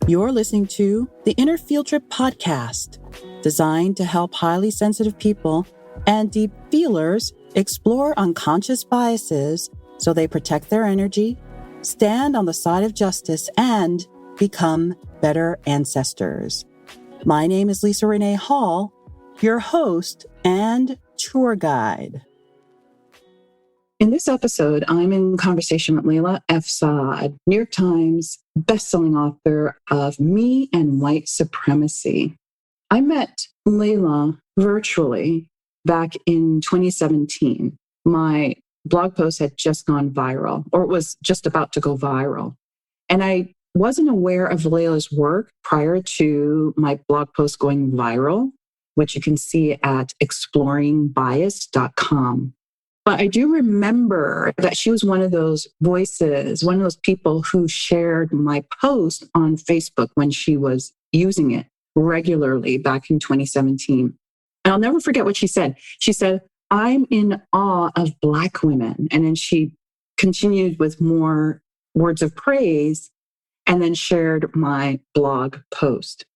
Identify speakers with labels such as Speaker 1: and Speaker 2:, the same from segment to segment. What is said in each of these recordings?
Speaker 1: You're listening to the Inner Field Trip podcast, designed to help highly sensitive people and deep feelers explore unconscious biases so they protect their energy, stand on the side of justice, and become better ancestors. My name is Lisa Renee Hall, your host and tour guide. In this episode, I'm in conversation with Layla F. Saad, New York Times bestselling author of Me and White Supremacy. I met Layla virtually back in 2017. My blog post had just gone viral, or it was just about to go viral. And I wasn't aware of Layla's work prior to my blog post going viral, which you can see at exploringbias.com. But I do remember that she was one of those voices, one of those people who shared my post on Facebook when she was using it regularly back in 2017. And I'll never forget what she said. She said, "I'm in awe of Black women." And then she continued with more words of praise and then shared my blog post.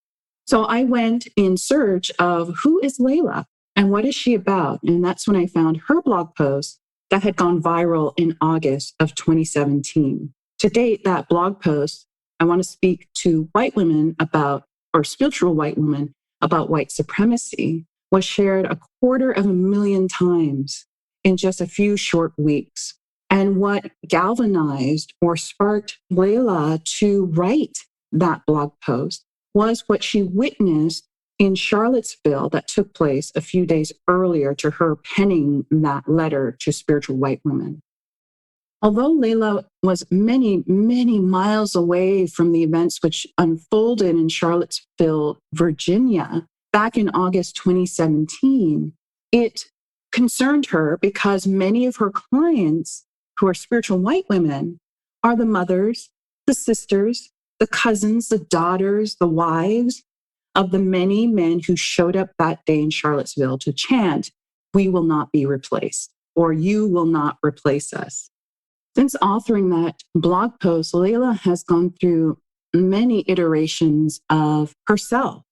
Speaker 1: So I went in search of who is Layla and what is she about? And that's when I found her blog post that had gone viral in August of 2017. To date, that blog post, I want to speak to white women about, or spiritual white women about white supremacy, was shared 250,000 times in just a few short weeks. And what galvanized or sparked Layla to write that blog post was what she witnessed in Charlottesville that took place a few days earlier to her penning that letter to spiritual white women. Although Layla was many, many miles away from the events which unfolded in Charlottesville, Virginia, back in August 2017, it concerned her because many of her clients who are spiritual white women are the mothers, the sisters, the cousins, the daughters, the wives of the many men who showed up that day in Charlottesville to chant, "We will not be replaced," or "You will not replace us." Since authoring that blog post, Layla has gone through many iterations of herself.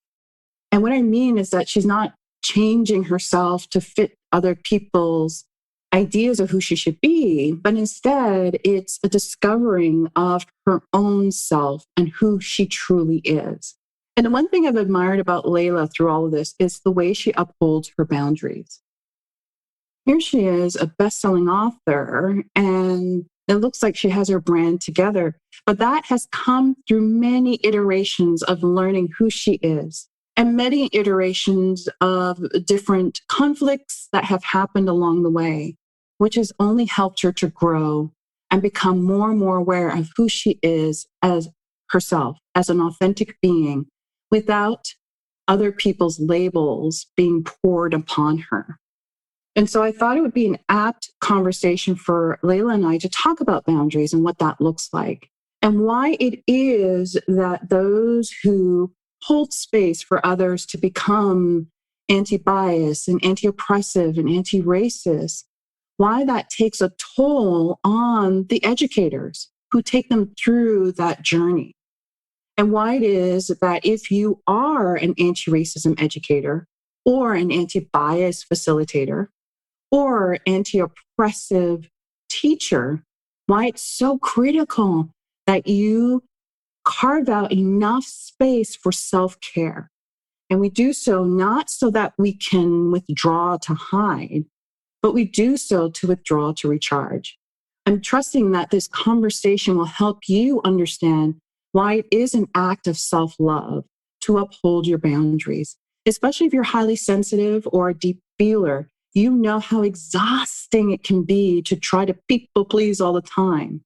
Speaker 1: And what I mean is that she's not changing herself to fit other people's ideas of who she should be, but instead it's a discovering of her own self and who she truly is. And the one thing I've admired about Layla through all of this is the way she upholds her boundaries. Here she is, a best-selling author, and it looks like she has her brand together. But that has come through many iterations of learning who she is and many iterations of different conflicts that have happened along the way, which has only helped her to grow and become more and more aware of who she is as herself, as an authentic being, without other people's labels being poured upon her. And so I thought it would be an apt conversation for Layla and I to talk about boundaries and what that looks like, and why it is that those who hold space for others to become anti-bias and anti-oppressive and anti-racist, why that takes a toll on the educators who take them through that journey. And why it is that if you are an anti-racism educator or an anti-bias facilitator or anti-oppressive teacher, why it's so critical that you carve out enough space for self-care. And we do so not so that we can withdraw to hide, but we do so to withdraw to recharge. I'm trusting that this conversation will help you understand why it is an act of self-love to uphold your boundaries, especially if you're highly sensitive or a deep feeler. You know how exhausting it can be to try to people please all the time.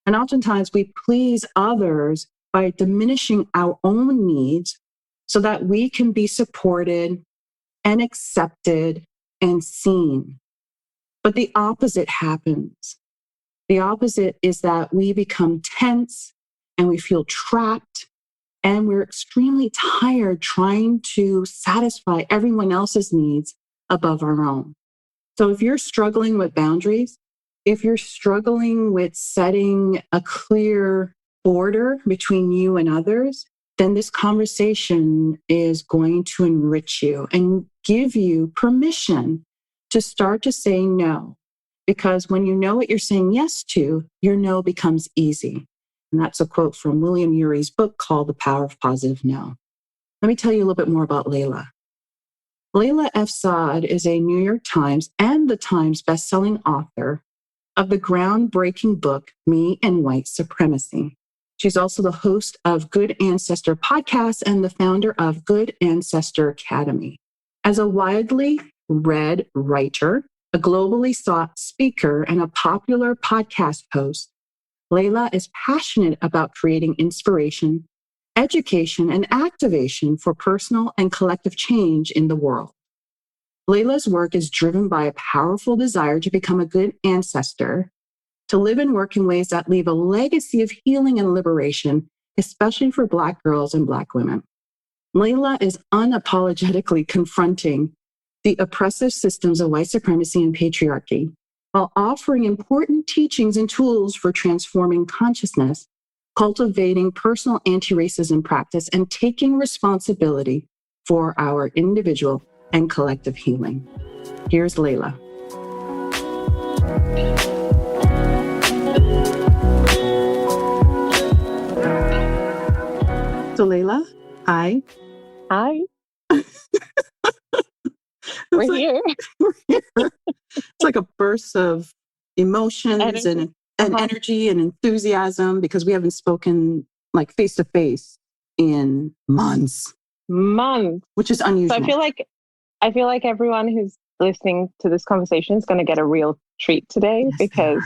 Speaker 1: And oftentimes we please others by diminishing our own needs so that we can be supported and accepted and seen. But the opposite happens. The opposite is that we become tense and we feel trapped and we're extremely tired trying to satisfy everyone else's needs above our own. So if you're struggling with boundaries, if you're struggling with setting a clear border between you and others, then this conversation is going to enrich you and give you permission to start to say no. Because when you know what you're saying yes to, your no becomes easy. And that's a quote from William Urey's book called The Power of Positive No. Let me tell you a little bit more about Layla. Layla F. Saad is a New York Times and the Times bestselling author of the groundbreaking book, Me and White Supremacy. She's also the host of Good Ancestor podcast and the founder of Good Ancestor Academy. As a widely read writer, a globally sought speaker, and a popular podcast host, Layla is passionate about creating inspiration, education, and activation for personal and collective change in the world. Layla's work is driven by a powerful desire to become a good ancestor, to live and work in ways that leave a legacy of healing and liberation, especially for Black girls and Black women. Layla is unapologetically confronting the oppressive systems of white supremacy and patriarchy, while offering important teachings and tools for transforming consciousness, cultivating personal anti-racism practice, and taking responsibility for our individual and collective healing. Here's Layla. So Layla, hi.
Speaker 2: Hi. We're here.
Speaker 1: It's like a burst of emotions
Speaker 2: Energy.
Speaker 1: and energy and enthusiasm because we haven't spoken like face to face in months, which is unusual.
Speaker 2: So I feel like everyone who's listening to this conversation is going to get a real treat today, because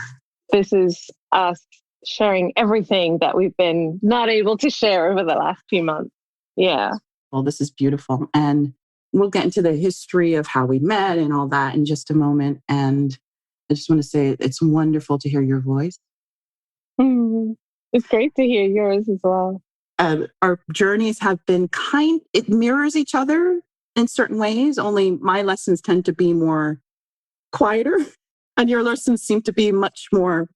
Speaker 2: this is us sharing everything that we've been not able to share over the last few months. Yeah.
Speaker 1: Well, this is beautiful. And we'll get into the history of how we met and all that in just a moment. And I just want to say it's wonderful to hear your voice.
Speaker 2: It's great to hear yours as well.
Speaker 1: Our journeys have been it mirrors each other in certain ways, only my lessons tend to be more quieter and your lessons seem to be much more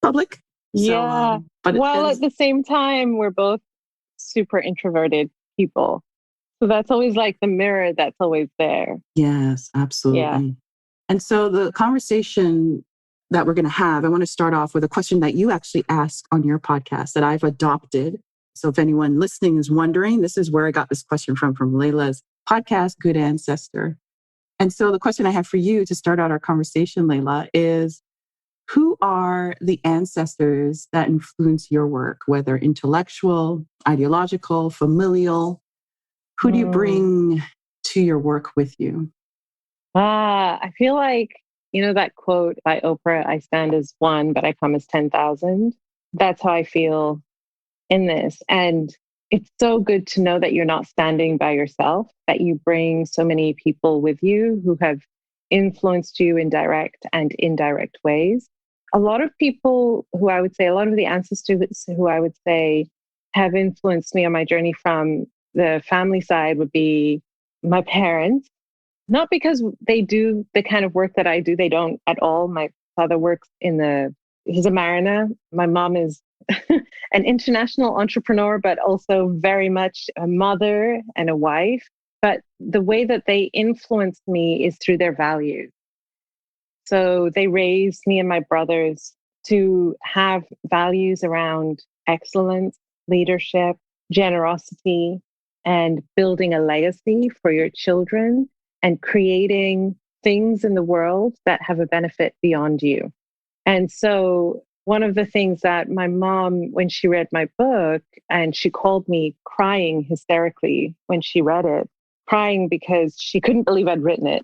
Speaker 1: public.
Speaker 2: Yeah.
Speaker 1: So, but
Speaker 2: at the same time, we're both super introverted people. So that's always like the mirror that's always there.
Speaker 1: Yes, absolutely. Yeah. And so the conversation that we're going to have, I want to start off with a question that you actually asked on your podcast that I've adopted. So if anyone listening is wondering, this is where I got this question from Layla's podcast, Good Ancestor. And so the question I have for you to start out our conversation, Layla, is who are the ancestors that influence your work, whether intellectual, ideological, familial? Who do you bring to your work with you?
Speaker 2: I feel like, that quote by Oprah, I stand as one, but I come as 10,000. That's how I feel in this. And it's so good to know that you're not standing by yourself, that you bring so many people with you who have influenced you in direct and indirect ways. A lot of people a lot of the ancestors who I would say have influenced me on my journey from the family side would be my parents. Not because they do the kind of work that I do. They don't at all. My father works he's a mariner. My mom is an international entrepreneur, but also very much a mother and a wife. But the way that they influenced me is through their values. So they raised me and my brothers to have values around excellence, leadership, generosity, and building a legacy for your children and creating things in the world that have a benefit beyond you. And so one of the things that my mom, when she read my book, and she called me crying hysterically when she read it, crying because she couldn't believe I'd written it.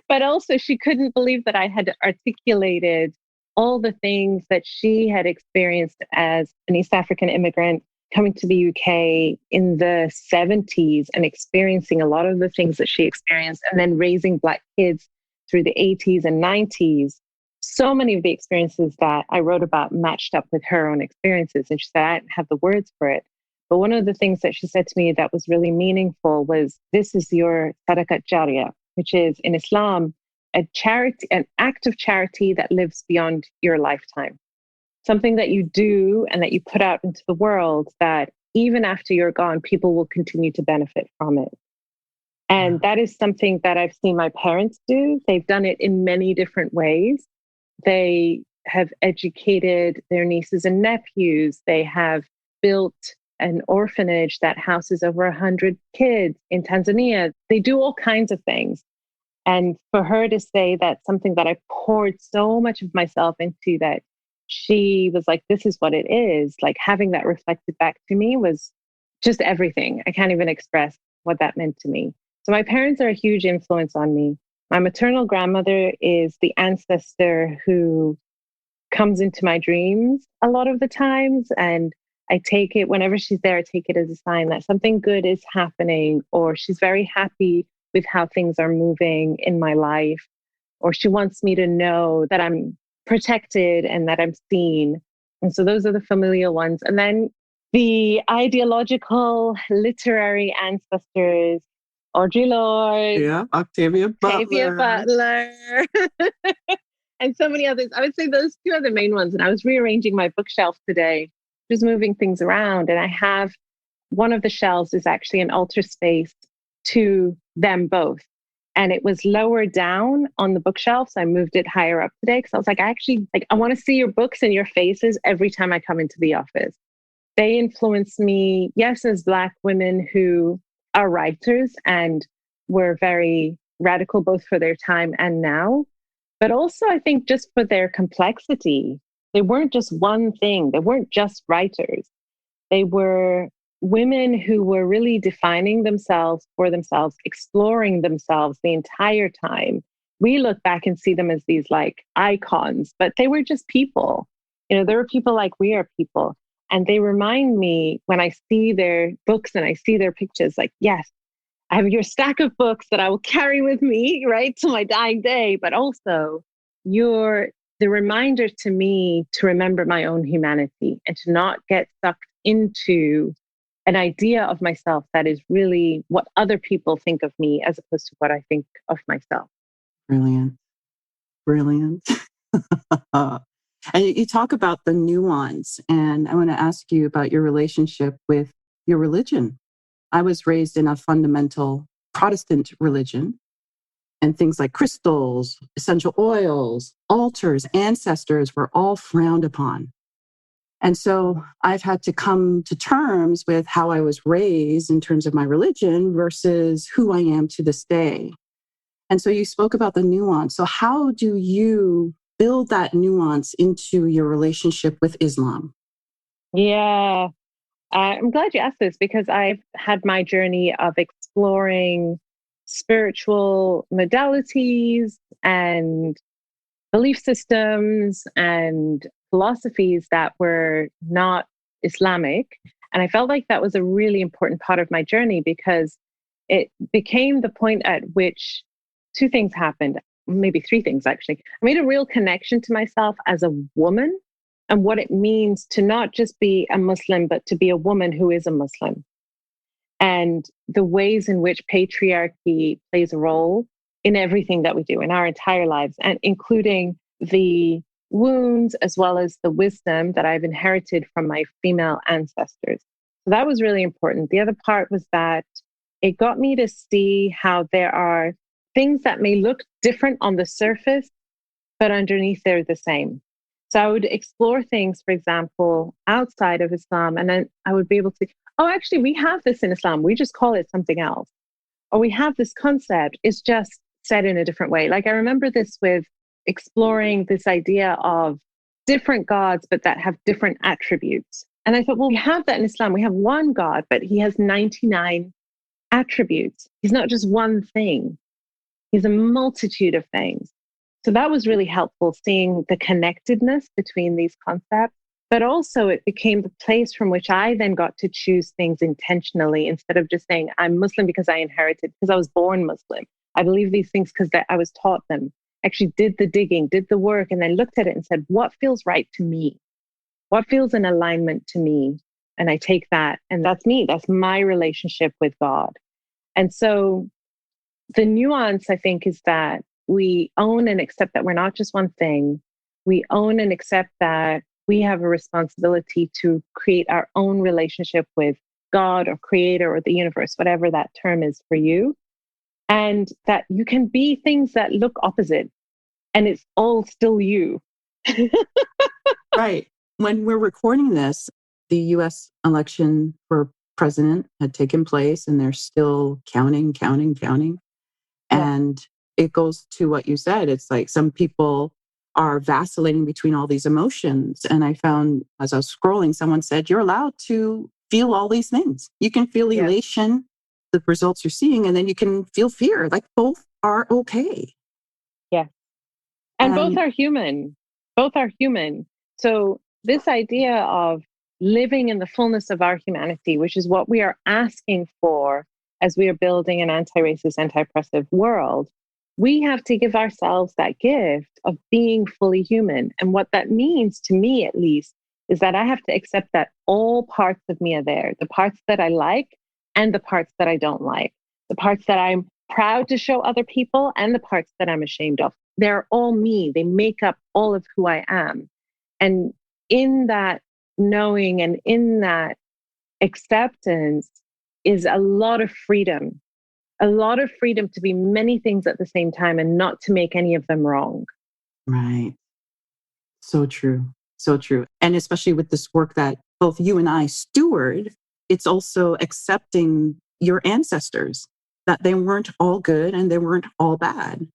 Speaker 2: but also she couldn't believe that I had articulated all the things that she had experienced as an East African immigrant coming to the UK in the 70s and experiencing a lot of the things that she experienced, and then raising Black kids through the 80s and 90s. So many of the experiences that I wrote about matched up with her own experiences. And she said, I didn't have the words for it. But one of the things that she said to me that was really meaningful was, this is your sadaqat jariyah, which is in Islam, an act of charity that lives beyond your lifetime. something that you do and that you put out into the world that even after you're gone, people will continue to benefit from it. And that is something that I've seen my parents do. They've done it in many different ways. They have educated their nieces and nephews. They have built an orphanage that houses over 100 kids in Tanzania. They do all kinds of things. And for her to say that something that I poured so much of myself into, that she was like, this is what it is, like having that reflected back to me was just everything. I can't even express what that meant to me. So my parents are a huge influence on me. My maternal grandmother is the ancestor who comes into my dreams a lot of the times. And I take it, whenever she's there, I take it as a sign that something good is happening, or she's very happy with how things are moving in my life, or she wants me to know that I'm protected and that I'm seen. And so those are the familial ones. And then the ideological literary ancestors, Audre Lorde,
Speaker 3: Yeah, Octavia
Speaker 2: Butler, and so many others. I would say those two are the main ones. And I was rearranging my bookshelf today, just moving things around. And I have one of the shelves is actually an altar space to them both. And it was lower down on the bookshelf. So I moved it higher up today because I was like, I want to see your books and your faces every time I come into the office. They influence me, yes, as Black women who are writers and were very radical, both for their time and now, but also I think just for their complexity. They weren't just one thing. They weren't just writers. They were women who were really defining themselves for themselves, exploring themselves the entire time. We look back and see them as these like icons, but they were just people. You know, there were people like we are people. And they remind me when I see their books and I see their pictures, like, yes, I have your stack of books that I will carry with me, right, to my dying day, but also you're the reminder to me to remember my own humanity and to not get sucked into an idea of myself that is really what other people think of me as opposed to what I think of myself.
Speaker 1: Brilliant. Brilliant. And you talk about the nuance, and I want to ask you about your relationship with your religion. I was raised in a fundamental Protestant religion, and things like crystals, essential oils, altars, ancestors were all frowned upon. And so I've had to come to terms with how I was raised in terms of my religion versus who I am to this day. And so you spoke about the nuance. So how do you build that nuance into your relationship with Islam?
Speaker 2: Yeah, I'm glad you asked this because I've had my journey of exploring spiritual modalities and belief systems and philosophies that were not Islamic. And I felt like that was a really important part of my journey because it became the point at which two things happened, maybe three things actually. I made a real connection to myself as a woman and what it means to not just be a Muslim, but to be a woman who is a Muslim. And the ways in which patriarchy plays a role in everything that we do in our entire lives, and including the wounds as well as the wisdom that I've inherited from my female ancestors. So that was really important. The other part was that it got me to see how there are things that may look different on the surface, but underneath they're the same. So I would explore things, for example, outside of Islam, and then I would be able to, oh, actually, we have this in Islam. We just call it something else. Or we have this concept, it's just said in a different way. Like I remember this with exploring this idea of different gods, but that have different attributes. And I thought, well, we have that in Islam. We have one God, but he has 99 attributes. He's not just one thing. He's a multitude of things. So that was really helpful, seeing the connectedness between these concepts. But also it became the place from which I then got to choose things intentionally instead of just saying, I'm Muslim because I inherited, because I was born Muslim. I believe these things because I was taught them. Actually did the digging, did the work, and then looked at it and said, what feels right to me? What feels in alignment to me? And I take that, and that's me. That's my relationship with God. And so the nuance, I think, is that we own and accept that we're not just one thing. We own and accept that we have a responsibility to create our own relationship with God or creator or the universe, whatever that term is for you. And that you can be things that look opposite and it's all still you.
Speaker 1: Right. When we're recording this, the US election for president had taken place and they're still counting.
Speaker 2: Yeah.
Speaker 1: And it goes to what you said. It's like some people are vacillating between all these emotions. And I found as I was scrolling, someone said, you're allowed to feel all these things. You can feel
Speaker 2: Yeah.
Speaker 1: elation, the results you're seeing, and then you can feel fear. Like both are okay.
Speaker 2: Yeah. And both are human. Both are human. So this idea of living in the fullness of our humanity, which is what we are asking for as we are building an anti-racist, anti-oppressive world, we have to give ourselves that gift of being fully human. And what that means to me, at least, is that I have to accept that all parts of me are there, the parts that I like and the parts that I don't like, the parts that I'm proud to show other people and the parts that I'm ashamed of. They're all me. They make up all of who I am. And in that knowing and in that acceptance is a lot of freedom to be many things at the same time and not to make any of them wrong.
Speaker 1: Right. So true. So true. And especially with this work that both you and I steward, it's also accepting your ancestors, that they weren't all good and they weren't all bad.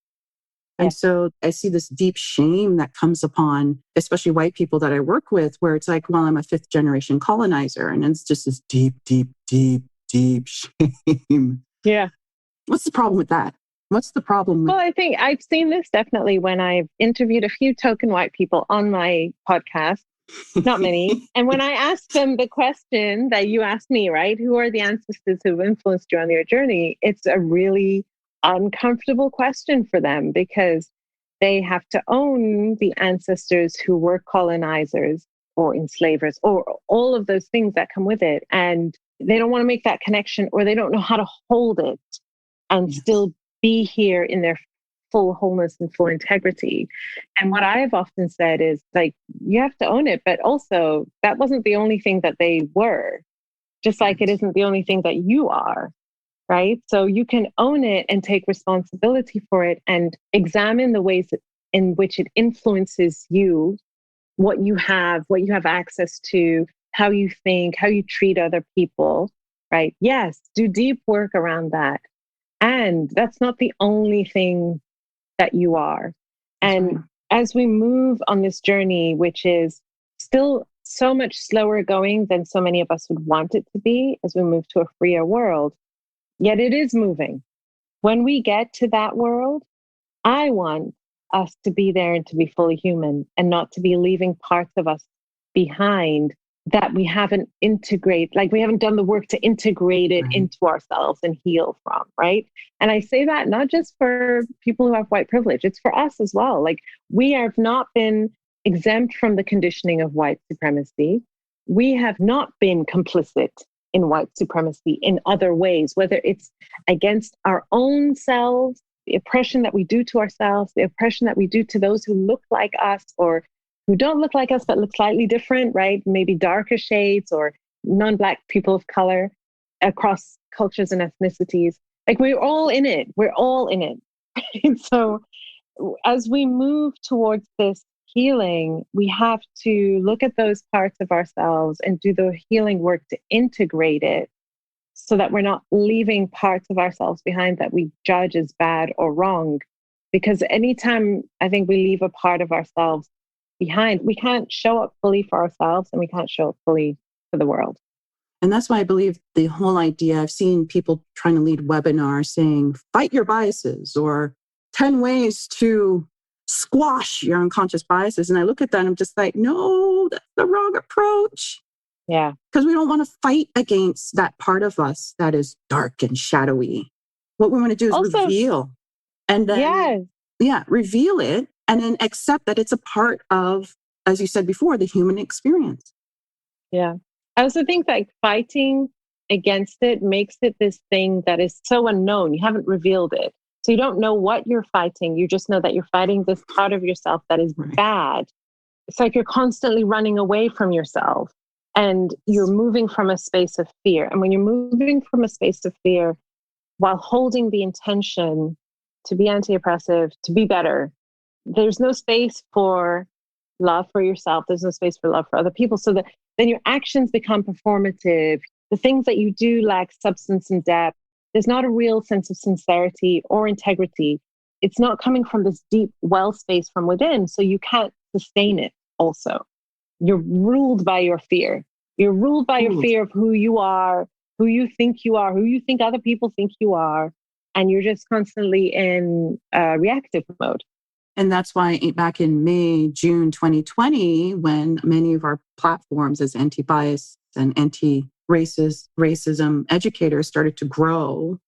Speaker 1: And so I see this deep shame that comes upon, especially white people that I work with, where it's like, well, I'm a fifth generation colonizer. And it's just this deep, deep, deep, deep shame.
Speaker 2: Yeah.
Speaker 1: What's the problem with that? What's the problem with?
Speaker 2: Well, I think I've seen this definitely when I've interviewed a few token white people on my podcast, not many. And when I asked them the question that you asked me, right? Who are the ancestors who've influenced you on your journey? It's a really uncomfortable question for them because they have to own the ancestors who were colonizers or enslavers or all of those things that come with it. And they don't want to make that connection or they don't know how to hold it and still be here in their full wholeness and full integrity. And what I've often said is like, you have to own it, but also that wasn't the only thing that they were, just like it isn't the only thing that you are. Right. So you can own it and take responsibility for it and examine the ways in which it influences you, what you have access to, how you think, how you treat other people. Right. Yes. Do deep work around that. And that's not the only thing that you are. And as we move on this journey, which is still so much slower going than so many of us would want it to be as we move to a freer world, yet it is moving. When we get to that world, I want us to be there and to be fully human and not to be leaving parts of us behind that we haven't we haven't done the work to integrate it into ourselves and heal from, right? And I say that not just for people who have white privilege, it's for us as well. Like we have not been exempt from the conditioning of white supremacy. We have not been complicit in white supremacy in other ways, whether it's against our own selves, the oppression that we do to ourselves, the oppression that we do to those who look like us or who don't look like us, but look slightly different, right? Maybe darker shades or non-Black people of color across cultures and ethnicities. Like we're all in it. We're all in it. And so as we move towards this healing, we have to look at those parts of ourselves and do the healing work to integrate it so that we're not leaving parts of ourselves behind that we judge as bad or wrong. Because anytime I think we leave a part of ourselves behind, we can't show up fully for ourselves and we can't show up fully for the world.
Speaker 1: And that's why I believe the whole idea, I've seen people trying to lead webinars saying, fight your biases or 10 ways to squash your unconscious biases. And I look at that and I'm just like, no, that's the wrong approach.
Speaker 2: Yeah.
Speaker 1: Because we don't want to fight against that part of us that is dark and shadowy. What we want to do is also reveal. And then, reveal it and then accept that it's a part of, as you said before, the human experience.
Speaker 2: Yeah. I also think like fighting against it makes it this thing that is so unknown. You haven't revealed it. So you don't know what you're fighting. You just know that you're fighting this part of yourself that is bad. it's like you're constantly running away from yourself and you're moving from a space of fear. And when you're moving from a space of fear while holding the intention to be anti-oppressive, to be better, there's no space for love for yourself. There's no space for love for other people. So that then your actions become performative. The things that you do lack substance and depth. There's not a real sense of sincerity or integrity. It's not coming from this deep well space from within. So you can't sustain it also. You're ruled by your fear. You're ruled by your fear of who you are, who you think you are, who you think other people think you are. And you're just constantly in reactive mode.
Speaker 1: And that's why back in May, June 2020, when many of our platforms as anti-bias and anti-racism educators started to grow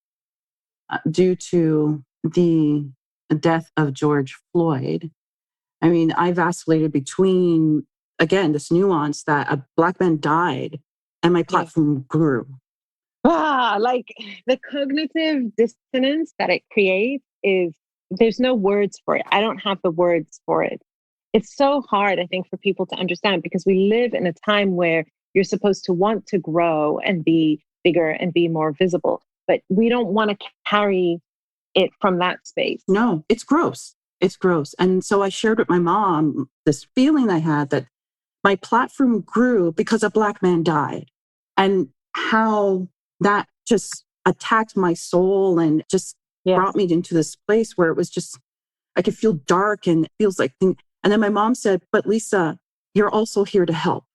Speaker 1: due to the death of George Floyd, I mean, I vacillated between, again, this nuance that a Black man died and my platform grew.
Speaker 2: Like the cognitive dissonance that it creates is, there's no words for it. I don't have the words for it. It's so hard, I think, for people to understand because we live in a time where you're supposed to want to grow and be bigger and be more visible, but we don't want to carry it from that space.
Speaker 1: No, it's gross. It's gross. And so I shared with my mom this feeling I had that my platform grew because a Black man died, and how that just attacked my soul and just brought me into this place where it was just, I could feel dark and it feels like, and then my mom said, but Lisa, you're also here to help.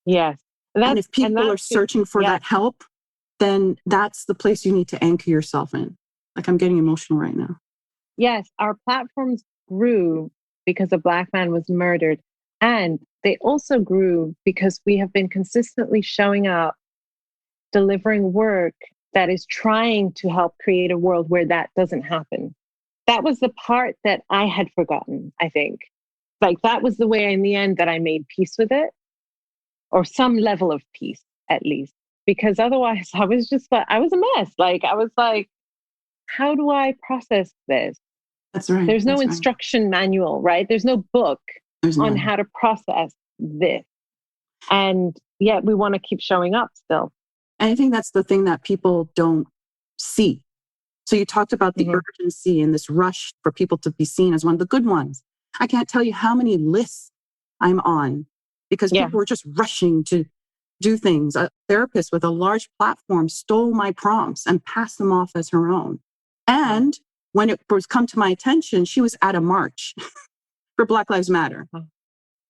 Speaker 2: Yes.
Speaker 1: And if people are searching for that help, then that's the place you need to anchor yourself in. Like, I'm getting emotional right now.
Speaker 2: Yes. Our platforms grew because a Black man was murdered. And they also grew because we have been consistently showing up, delivering work that is trying to help create a world where that doesn't happen. That was the part that I had forgotten, I think. Like that was the way in the end that I made peace with it, or some level of peace at least, because otherwise I was a mess. Like, I was like, how do I process this?
Speaker 1: That's right.
Speaker 2: There's no instruction manual, right? There's no book on how to process this. And yet we want to keep showing up still.
Speaker 1: And I think that's the thing that people don't see. So you talked about the urgency and this rush for people to be seen as one of the good ones. I can't tell you how many lists I'm on because people are just rushing to do things. A therapist with a large platform stole my prompts and passed them off as her own. And when it was come to my attention, she was at a march for Black Lives Matter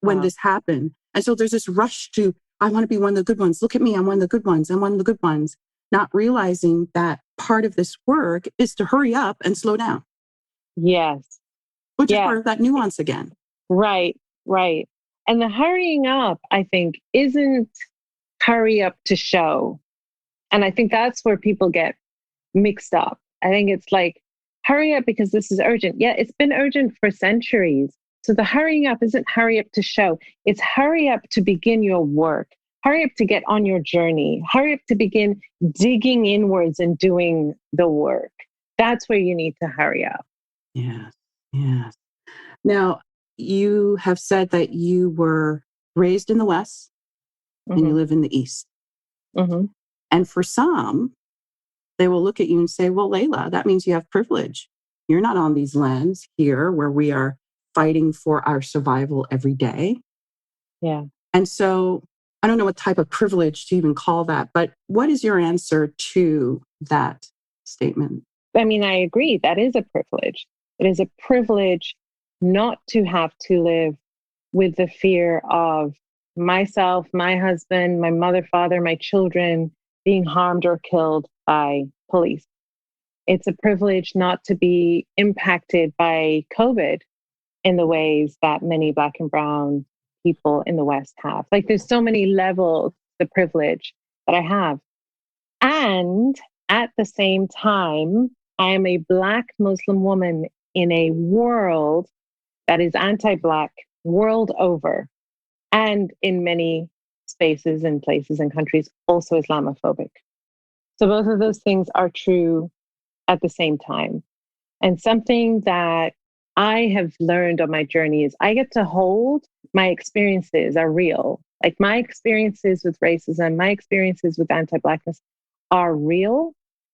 Speaker 1: when this happened. And so there's this rush to, I want to be one of the good ones. Look at me, I'm one of the good ones. I'm one of the good ones. Not realizing that part of this work is to hurry up and slow down.
Speaker 2: Yes.
Speaker 1: Which is part of that nuance again.
Speaker 2: Right, right. And the hurrying up, I think, isn't hurry up to show. And I think that's where people get mixed up. I think it's like, hurry up because this is urgent. Yeah, it's been urgent for centuries. So the hurrying up isn't hurry up to show. It's hurry up to begin your work. Hurry up to get on your journey. Hurry up to begin digging inwards and doing the work. That's where you need to hurry up.
Speaker 1: Yes, yes. Now, you have said that you were raised in the West and you live in the East. And for some, they will look at you and say, well, Layla, that means you have privilege. You're not on these lands here where we are fighting for our survival every day.
Speaker 2: Yeah.
Speaker 1: And so I don't know what type of privilege to even call that, but what is your answer to that statement?
Speaker 2: I mean, I agree. That is a privilege. It is a privilege not to have to live with the fear of myself, my husband, my mother, father, my children being harmed or killed by police. It's a privilege not to be impacted by COVID in the ways that many Black and brown people in the West have. Like, there's so many levels, the privilege that I have. And at the same time, I am a Black Muslim woman in a world that is anti-Black world over. And in many spaces and places and countries, also Islamophobic. So both of those things are true at the same time. And something that I have learned on my journey is I get to hold my experiences are real. Like my experiences with racism, my experiences with anti-Blackness are real.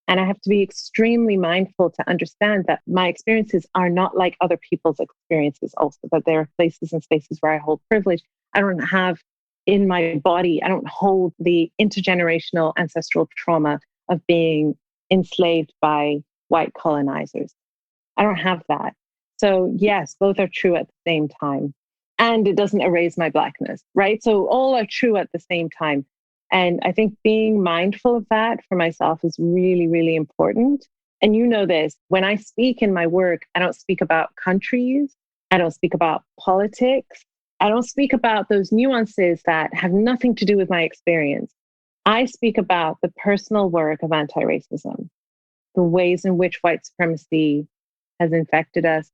Speaker 2: And I have to be extremely mindful to understand that my experiences are not like other people's experiences, also, that there are places and spaces where I hold privilege. I don't have in my body, I don't hold the intergenerational ancestral trauma of being enslaved by white colonizers. I don't have that. So, yes, both are true at the same time. And it doesn't erase my Blackness, right? So, all are true at the same time. And I think being mindful of that for myself is really, really important. And you know this, when I speak in my work, I don't speak about countries, I don't speak about politics, I don't speak about those nuances that have nothing to do with my experience. I speak about the personal work of anti racism, the ways in which white supremacy has infected us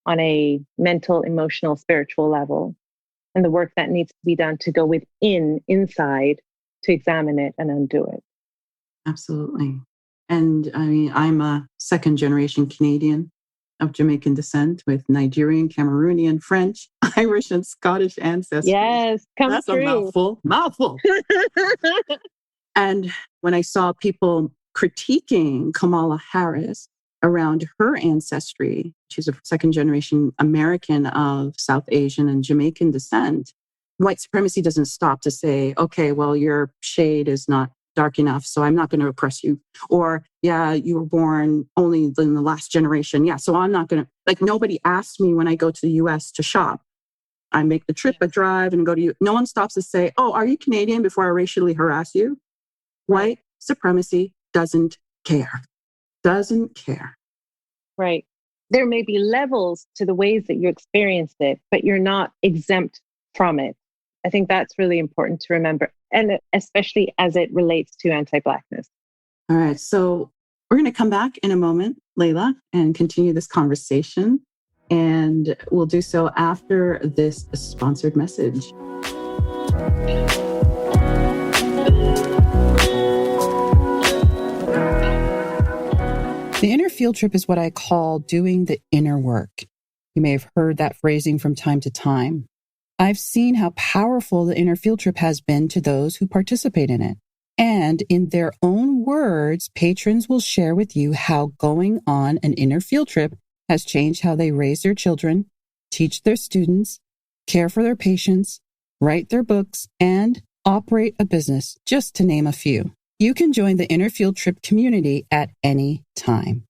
Speaker 2: on a mental, emotional, spiritual level, and the work that needs to be done to go inside, to examine it and undo it.
Speaker 1: Absolutely. And I mean, I'm a second generation Canadian of Jamaican descent with Nigerian, Cameroonian, French, Irish, and Scottish ancestry.
Speaker 2: Yes, come
Speaker 1: That's
Speaker 2: true.
Speaker 1: a mouthful. Mouthful. And when I saw people critiquing Kamala Harris around her ancestry, she's a second generation American of South Asian and Jamaican descent, white supremacy doesn't stop to say, okay, well, your shade is not dark enough, so I'm not going to oppress you. Or, yeah, you were born only in the last generation. Yeah, so I'm not going to, like, nobody asked me when I go to the US to shop. I make the trip, I drive and go to you. No one stops to say, oh, are you Canadian before I racially harass you? White supremacy doesn't care. Doesn't care.
Speaker 2: Right. There may be levels to the ways that you experienced it, but you're not exempt from it. I think that's really important to remember, and especially as it relates to anti-Blackness.
Speaker 1: All right. So we're going to come back in a moment, Layla, and continue this conversation. And we'll do so after this sponsored message. The inner field trip is what I call doing the inner work. You may have heard that phrasing from time to time. I've seen how powerful the inner field trip has been to those who participate in it. And in their own words, patrons will share with you how going on an inner field trip has changed how they raise their children, teach their students, care for their patients, write their books, and operate a business, just to name a few. You can join the Inner Field Trip community at any time.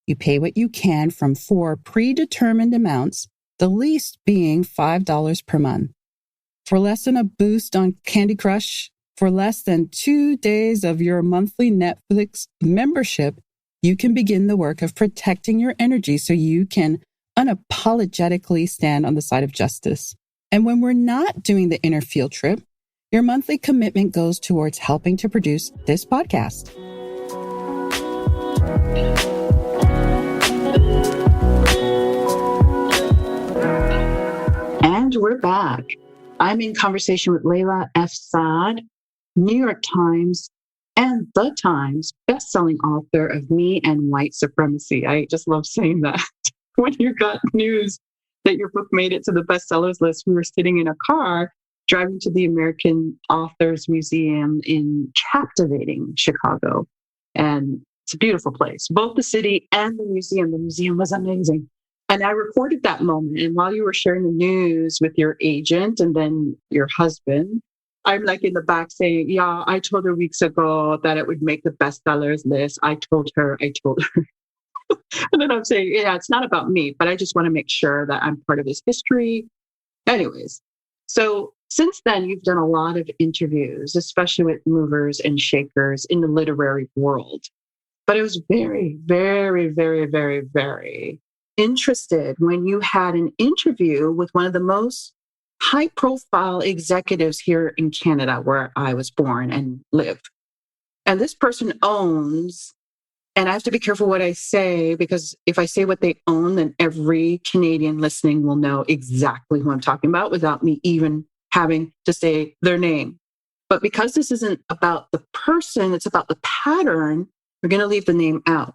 Speaker 1: You pay what you can from 4 predetermined amounts, the least being $5 per month. For less than a boost on Candy Crush, for less than 2 days of your monthly Netflix membership, you can begin the work of protecting your energy so you can unapologetically stand on the side of justice. And when we're not doing the inner field trip, your monthly commitment goes towards helping to produce this podcast. And we're back. I'm in conversation with Layla F. Saad, New York Times and The Times best-selling author of Me and White Supremacy. I just love saying that. When you got news that your book made it to the bestsellers list, we were sitting in a car driving to the American Authors Museum in captivating Chicago. And it's a beautiful place, both the city and the museum. The museum was amazing. And I recorded that moment. And while you were sharing the news with your agent and then your husband, I'm like in the back saying, yeah, I told her weeks ago that it would make the bestsellers list. I told her. And then I'm saying, yeah, it's not about me, but I just want to make sure that I'm part of this history. Anyways, so since then, you've done a lot of interviews, especially with movers and shakers in the literary world. But I was very, very, very, very, very interested when you had an interview with one of the most high-profile executives here in Canada, where I was born and lived. And this person owns, and I have to be careful what I say, because if I say what they own, then every Canadian listening will know exactly who I'm talking about without me even having to say their name. But because this isn't about the person, it's about the pattern, we're going to leave the name out.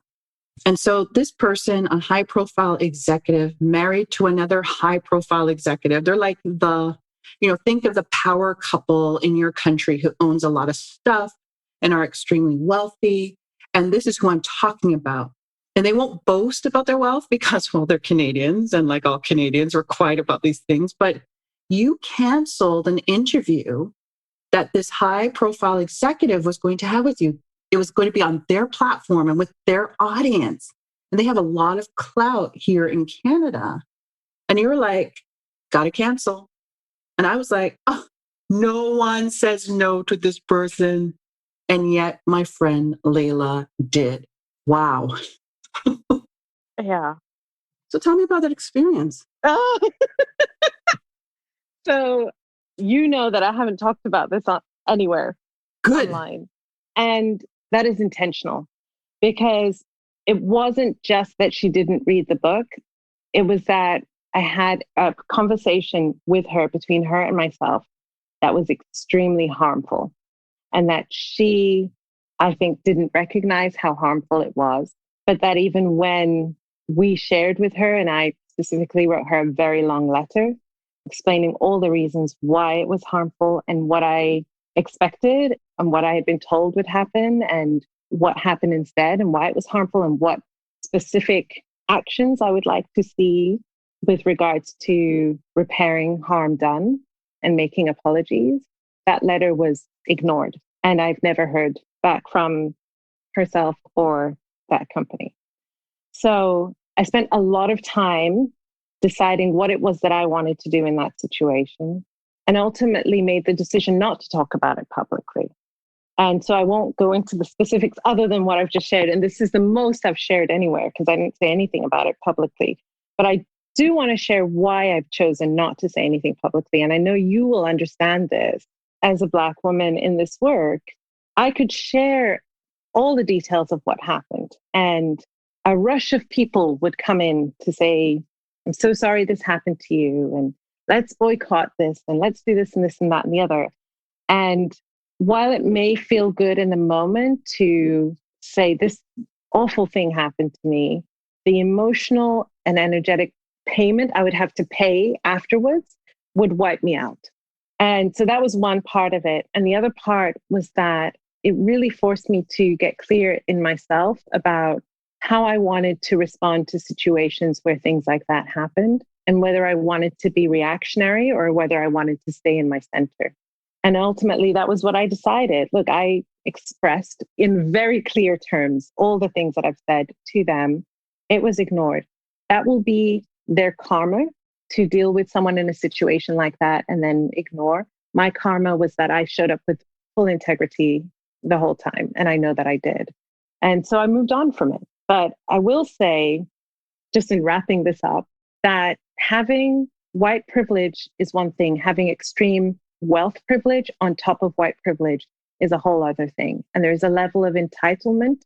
Speaker 1: And so this person, a high profile executive, married to another high profile executive, they're like think of the power couple in your country who owns a lot of stuff and are extremely wealthy. And this is who I'm talking about. And they won't boast about their wealth because, well, they're Canadians and like all Canadians are quiet about these things. But you canceled an interview that this high profile executive was going to have with you. It was going to be on their platform and with their audience. And they have a lot of clout here in Canada. And you were like, got to cancel. And I was like, oh, no one says no to this person. And yet my friend Layla did. Wow.
Speaker 2: Yeah.
Speaker 1: So tell me about that experience.
Speaker 2: Oh. So you know that I haven't talked about this anywhere
Speaker 1: Good.
Speaker 2: online. And that is intentional because it wasn't just that she didn't read the book. It was that I had a conversation with her, between her and myself, that was extremely harmful. And that she, I think, didn't recognize how harmful it was. But that even when we shared with her, and I specifically wrote her a very long letter explaining all the reasons why it was harmful and what I expected and what I had been told would happen and what happened instead and why it was harmful and what specific actions I would like to see with regards to repairing harm done and making apologies, that letter was ignored. And I've never heard back from herself or that company. So I spent a lot of time deciding what it was that I wanted to do in that situation, and ultimately made the decision not to talk about it publicly. And so I won't go into the specifics other than what I've just shared. And this is the most I've shared anywhere because I didn't say anything about it publicly. But I do want to share why I've chosen not to say anything publicly. And I know you will understand this as a Black woman in this work. I could share all the details of what happened, and a rush of people would come in to say, I'm so sorry this happened to you, and let's boycott this, and let's do this and this and that and the other. And while it may feel good in the moment to say this awful thing happened to me, the emotional and energetic payment I would have to pay afterwards would wipe me out. And so that was one part of it. And the other part was that it really forced me to get clear in myself about how I wanted to respond to situations where things like that happened, and whether I wanted to be reactionary or whether I wanted to stay in my center. And ultimately, that was what I decided. Look, I expressed in very clear terms all the things that I've said to them. It was ignored. That will be their karma, to deal with someone in a situation like that and then ignore. My karma was that I showed up with full integrity the whole time. And I know that I did. And so I moved on from it. But I will say, just in wrapping this up, that having white privilege is one thing. Having extreme wealth privilege on top of white privilege is a whole other thing. And there's a level of entitlement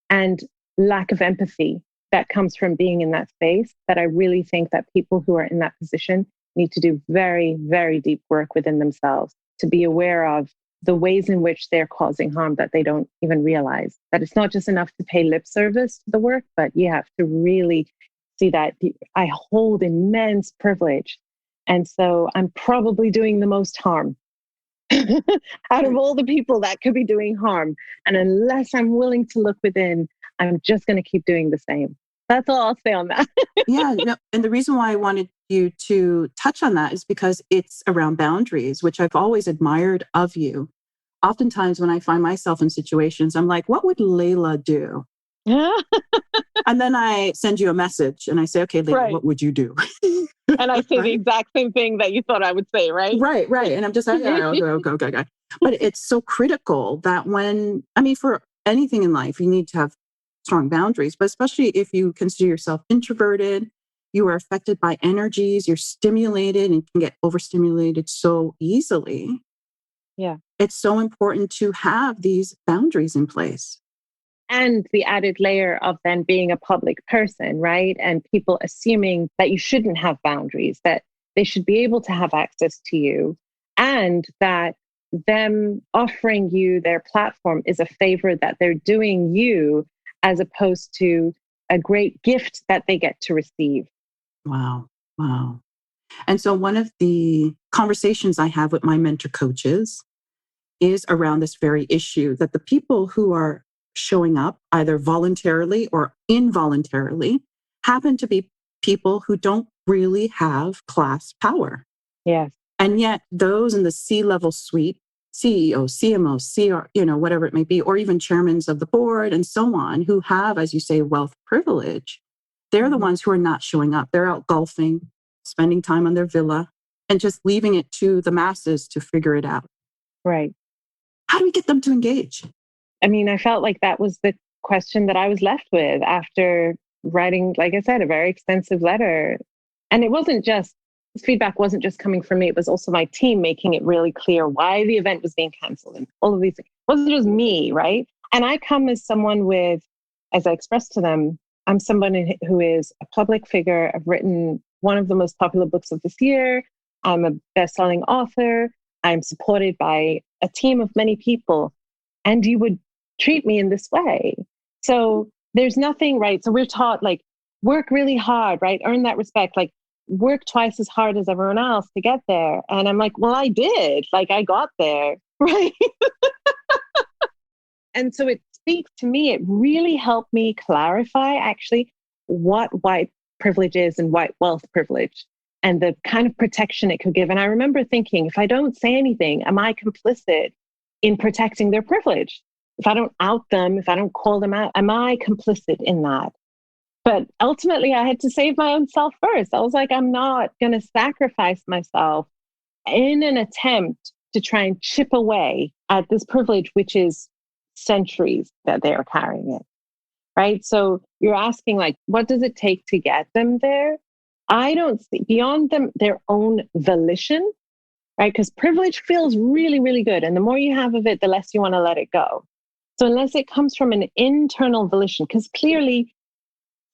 Speaker 2: and lack of empathy that comes from being in that space that I really think that people who are in that position need to do very, very deep work within themselves to be aware of the ways in which they're causing harm that they don't even realize. That it's not just enough to pay lip service to the work, but you have to really see that I hold immense privilege. And so I'm probably doing the most harm out of all the people that could be doing harm. And unless I'm willing to look within, I'm just going to keep doing the same. That's all I'll say on that.
Speaker 1: Yeah. No, and the reason why I wanted you to touch on that is because it's around boundaries, which I've always admired of you. Oftentimes when I find myself in situations, I'm like, what would Layla do? And then I send you a message and I say, okay, Layla, right. What would you do?
Speaker 2: And I say right? The exact same thing that you thought I would say, right?
Speaker 1: Right. And I'm just like, yeah, okay. But it's so critical that for anything in life, you need to have strong boundaries, but especially if you consider yourself introverted, you are affected by energies, you're stimulated and can get overstimulated so easily.
Speaker 2: Yeah.
Speaker 1: It's so important to have these boundaries in place.
Speaker 2: And the added layer of then being a public person, right? And people assuming that you shouldn't have boundaries, that they should be able to have access to you, and that them offering you their platform is a favor that they're doing you, as opposed to a great gift that they get to receive.
Speaker 1: Wow. Wow. And so one of the conversations I have with my mentor coaches is around this very issue, that the people who are showing up either voluntarily or involuntarily happen to be people who don't really have class power.
Speaker 2: Yes.
Speaker 1: And yet those in the C-level suite, CEO, CMO, CR, whatever it may be, or even chairmen of the board and so on, who have, as you say, wealth privilege, they're the ones who are not showing up. They're out golfing, spending time on their villa, and just leaving it to the masses to figure it out.
Speaker 2: Right.
Speaker 1: How do we get them to engage?
Speaker 2: I mean, I felt like that was the question that I was left with after writing, like I said, a very extensive letter. And it wasn't just, feedback wasn't just coming from me, it was also my team making it really clear why the event was being canceled and all of these things. It wasn't just me, right? And I come as someone with, as I expressed to them, I'm someone who is a public figure. I've written one of the most popular books of this year. I'm a best-selling author. I'm supported by a team of many people. And you would treat me in this way. So there's nothing, right? So we're taught like, work really hard, right? Earn that respect, like work twice as hard as everyone else to get there. And I'm like, well, I did, like I got there, right? And so it speaks to me, it really helped me clarify actually what white privilege is and white wealth privilege and the kind of protection it could give. And I remember thinking, if I don't say anything, am I complicit in protecting their privilege? If I don't out them, if I don't call them out, am I complicit in that? But ultimately, I had to save my own self first. I was like, I'm not going to sacrifice myself in an attempt to try and chip away at this privilege, which is centuries that they are carrying it. Right. So you're asking, like, what does it take to get them there? I don't see beyond them, their own volition, right? Because privilege feels really, really good. And the more you have of it, the less you want to let it go. So unless it comes from an internal volition, because clearly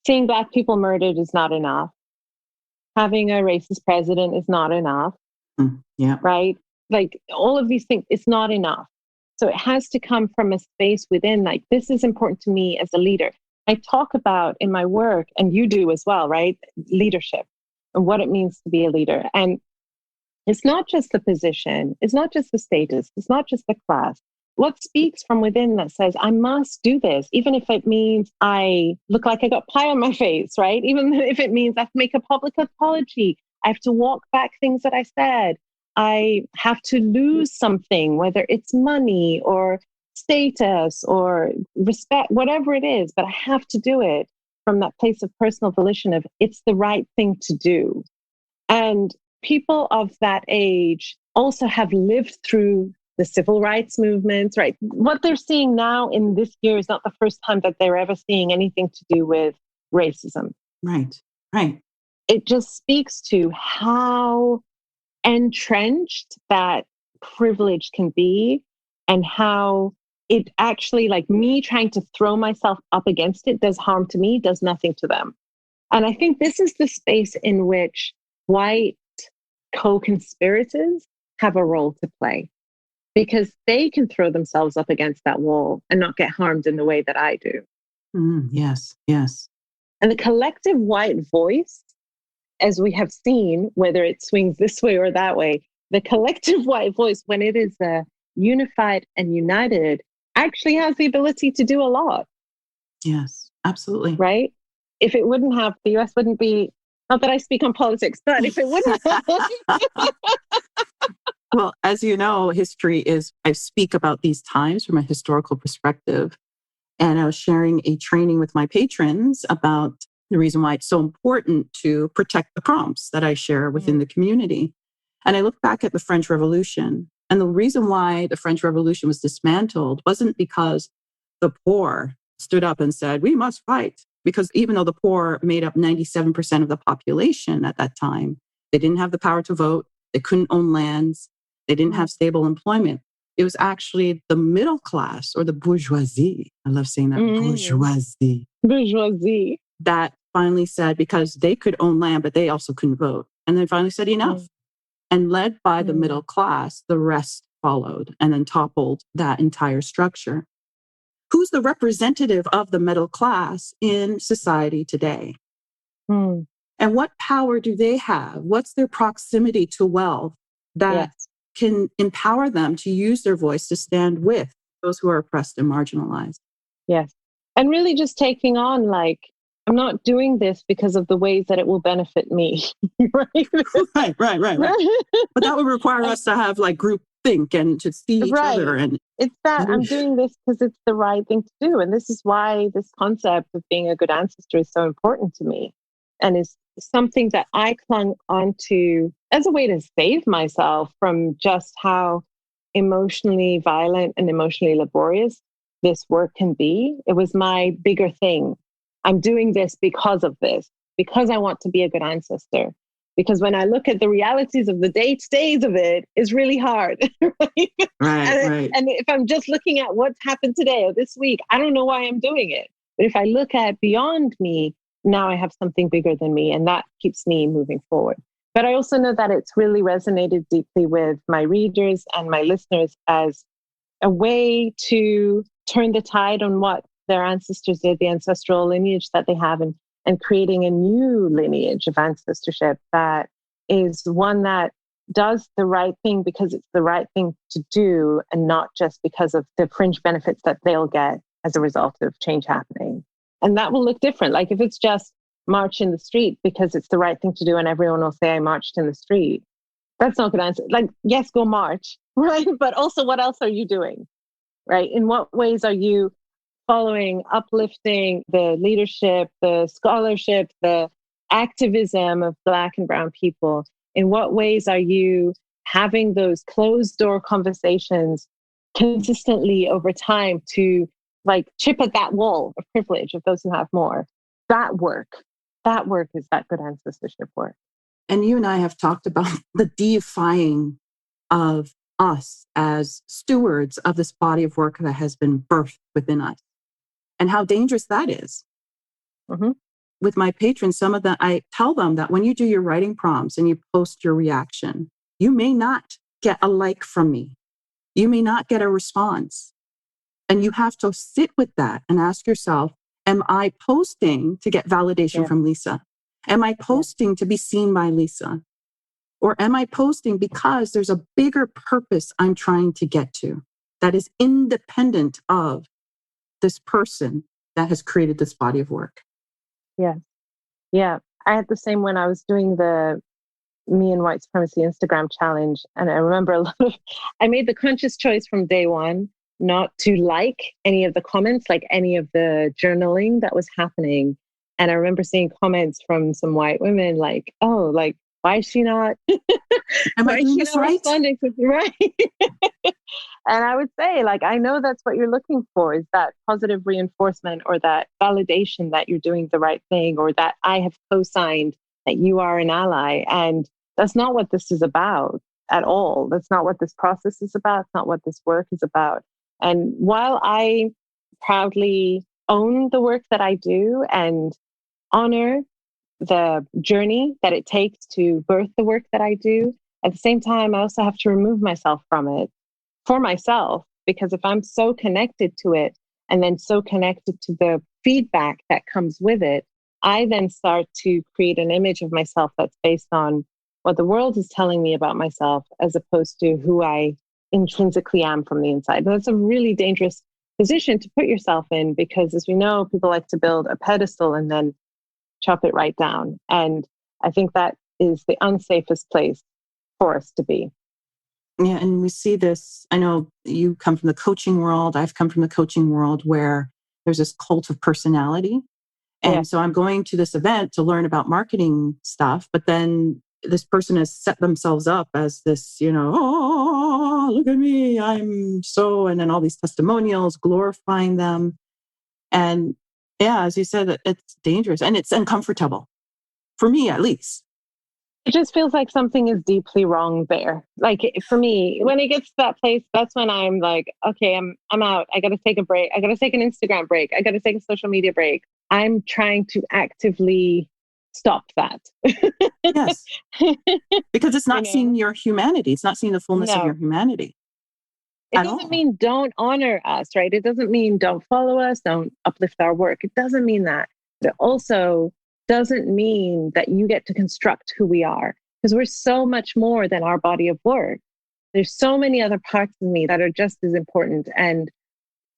Speaker 2: seeing Black people murdered is not enough. Having a racist president is not enough.
Speaker 1: Yeah.
Speaker 2: Right? Like all of these things, it's not enough. So it has to come from a space within, like, this is important to me as a leader. I talk about in my work, and you do as well, right? Leadership and what it means to be a leader. And it's not just the position, it's not just the status, it's not just the class. What speaks from within that says, I must do this, even if it means I look like I got pie on my face, right? Even if it means I have to make a public apology, I have to walk back things that I said. I have to lose something, whether it's money or status or respect, whatever it is, but I have to do it from that place of personal volition of it's the right thing to do. And people of that age also have lived through the civil rights movements, right? What they're seeing now in this year is not the first time that they're ever seeing anything to do with racism.
Speaker 1: Right, right.
Speaker 2: It just speaks to how entrenched that privilege can be and how it actually, like me trying to throw myself up against it does harm to me, does nothing to them. And I think this is the space in which white co-conspirators have a role to play because they can throw themselves up against that wall and not get harmed in the way that I do.
Speaker 1: Yes, yes.
Speaker 2: And the collective white voice, as we have seen, whether it swings this way or that way, the collective white voice, when it is unified and united, actually has the ability to do a lot.
Speaker 1: Yes, absolutely.
Speaker 2: Right? If it wouldn't have, the US wouldn't be, not that I speak on politics, but if it wouldn't have.
Speaker 1: Well, as you know, history is, I speak about these times from a historical perspective. And I was sharing a training with my patrons about the reason why it's so important to protect the prompts that I share within the community. And I look back at the French Revolution. And the reason why the French Revolution was dismantled wasn't because the poor stood up and said, we must fight. Because even though the poor made up 97% of the population at that time, they didn't have the power to vote. They couldn't own lands. They didn't have stable employment. It was actually the middle class or the bourgeoisie. I love saying that, bourgeoisie.
Speaker 2: Bourgeoisie.
Speaker 1: That finally said, because they could own land, but they also couldn't vote. And then finally said enough. And led by the middle class, the rest followed and then toppled that entire structure. who's the representative of the middle class in society today?
Speaker 2: Hmm.
Speaker 1: And what power do they have? What's their proximity to wealth that
Speaker 2: Yes.
Speaker 1: can empower them to use their voice to stand with those who are oppressed and marginalized?
Speaker 2: Yes. And really just taking on, like, I'm not doing this because of the ways that it will benefit me. Right?
Speaker 1: Right. But that would require us to have like group think and to see each
Speaker 2: Right.
Speaker 1: other. And
Speaker 2: It's that I'm doing this because it's the right thing to do. And this is why this concept of being a good ancestor is so important to me and is something that I clung onto as a way to save myself from just how emotionally violent and emotionally laborious this work can be. It was my bigger thing. I'm doing this because of this, because I want to be a good ancestor. Because when I look at the realities of the day-to-days of it, it's really hard. Right?
Speaker 1: Right.
Speaker 2: And if I'm just looking at what's happened today or this week, I don't know why I'm doing it. But if I look at beyond me, now I have something bigger than me, and that keeps me moving forward. But I also know that it's really resonated deeply with my readers and my listeners as a way to turn the tide on what their ancestors did, the ancestral lineage that they have, and creating a new lineage of ancestorship that is one that does the right thing because it's the right thing to do and not just because of the fringe benefits that they'll get as a result of change happening. And that will look different. Like if it's just march in the street because it's the right thing to do and everyone will say I marched in the street, that's not good answer. Like, yes, go march, right? But also what else are you doing, right? In what ways are you following, uplifting the leadership, the scholarship, the activism of Black and Brown people? In what ways are you having those closed door conversations consistently over time to like chip at that wall of privilege of those who have more? That work is that good ancestorship work.
Speaker 1: And you and I have talked about the deifying of us as stewards of this body of work that has been birthed within us and how dangerous that is.
Speaker 2: Mm-hmm.
Speaker 1: With my patrons, some of them, I tell them that when you do your writing prompts and you post your reaction, you may not get a like from me. You may not get a response. And you have to sit with that and ask yourself, am I posting to get validation from Lisa? Am I posting to be seen by Lisa? Or am I posting because there's a bigger purpose I'm trying to get to that is independent of this person that has created this body of work?
Speaker 2: Yes. Yeah. I had the same when I was doing the Me and White Supremacy Instagram challenge. And I remember I made the conscious choice from day one not to like any of the comments, like any of the journaling that was happening. And I remember seeing comments from some white women like, oh, like, why is she not?
Speaker 1: Am I doing this right?
Speaker 2: Responding to right? And I would say, like, I know that's what you're looking for is that positive reinforcement or that validation that you're doing the right thing or that I have co-signed that you are an ally. And that's not what this is about at all. That's not what this process is about. It's not what this work is about. And while I proudly own the work that I do and honor the journey that it takes to birth the work that I do, at the same time, I also have to remove myself from it for myself, because if I'm so connected to it and then so connected to the feedback that comes with it, I then start to create an image of myself that's based on what the world is telling me about myself as opposed to who I intrinsically am from the inside. But that's a really dangerous position to put yourself in because, as we know, people like to build a pedestal and then chop it right down. And I think that is the unsafest place for us to be.
Speaker 1: Yeah, and we see this. I know you come from the coaching world. I've come from the coaching world where there's this cult of personality. And so I'm going to this event to learn about marketing stuff, but then this person has set themselves up as this, oh, look at me, I'm so, and then all these testimonials glorifying them. And yeah, as you said, it's dangerous and it's uncomfortable for me, at least.
Speaker 2: It just feels like something is deeply wrong there. Like for me, when it gets to that place, that's when I'm like, okay, I'm out. I got to take a break. I got to take an Instagram break. I got to take a social media break. I'm trying to actively stop that.
Speaker 1: Yes. Because it's not seeing your humanity. It's not seeing the fullness of your humanity.
Speaker 2: It
Speaker 1: at
Speaker 2: doesn't
Speaker 1: all.
Speaker 2: mean don't honor us, right? It doesn't mean don't follow us, don't uplift our work. It doesn't mean that. It also doesn't mean that you get to construct who we are, because we're so much more than our body of work. There's so many other parts of me that are just as important. And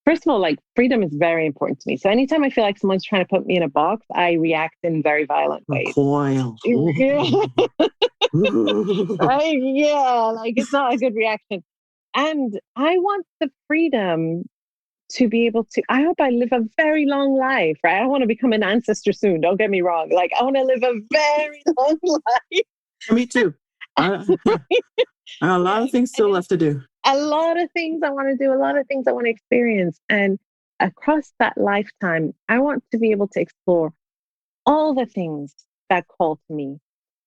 Speaker 2: first of all, like freedom is very important to me. So anytime I feel like someone's trying to put me in a box, I react in very violent ways.
Speaker 1: Recoil.
Speaker 2: Yeah.
Speaker 1: Ooh.
Speaker 2: Yeah, like it's not a good reaction. And I want the freedom to be able to, I hope I live a very long life, right? I don't want to become an ancestor soon. Don't get me wrong. Like I want to live a very long life.
Speaker 1: Me too. Yeah. I got a lot of things still left to do.
Speaker 2: A lot of things I want to do, a lot of things I want to experience. And across that lifetime, I want to be able to explore all the things that call to me.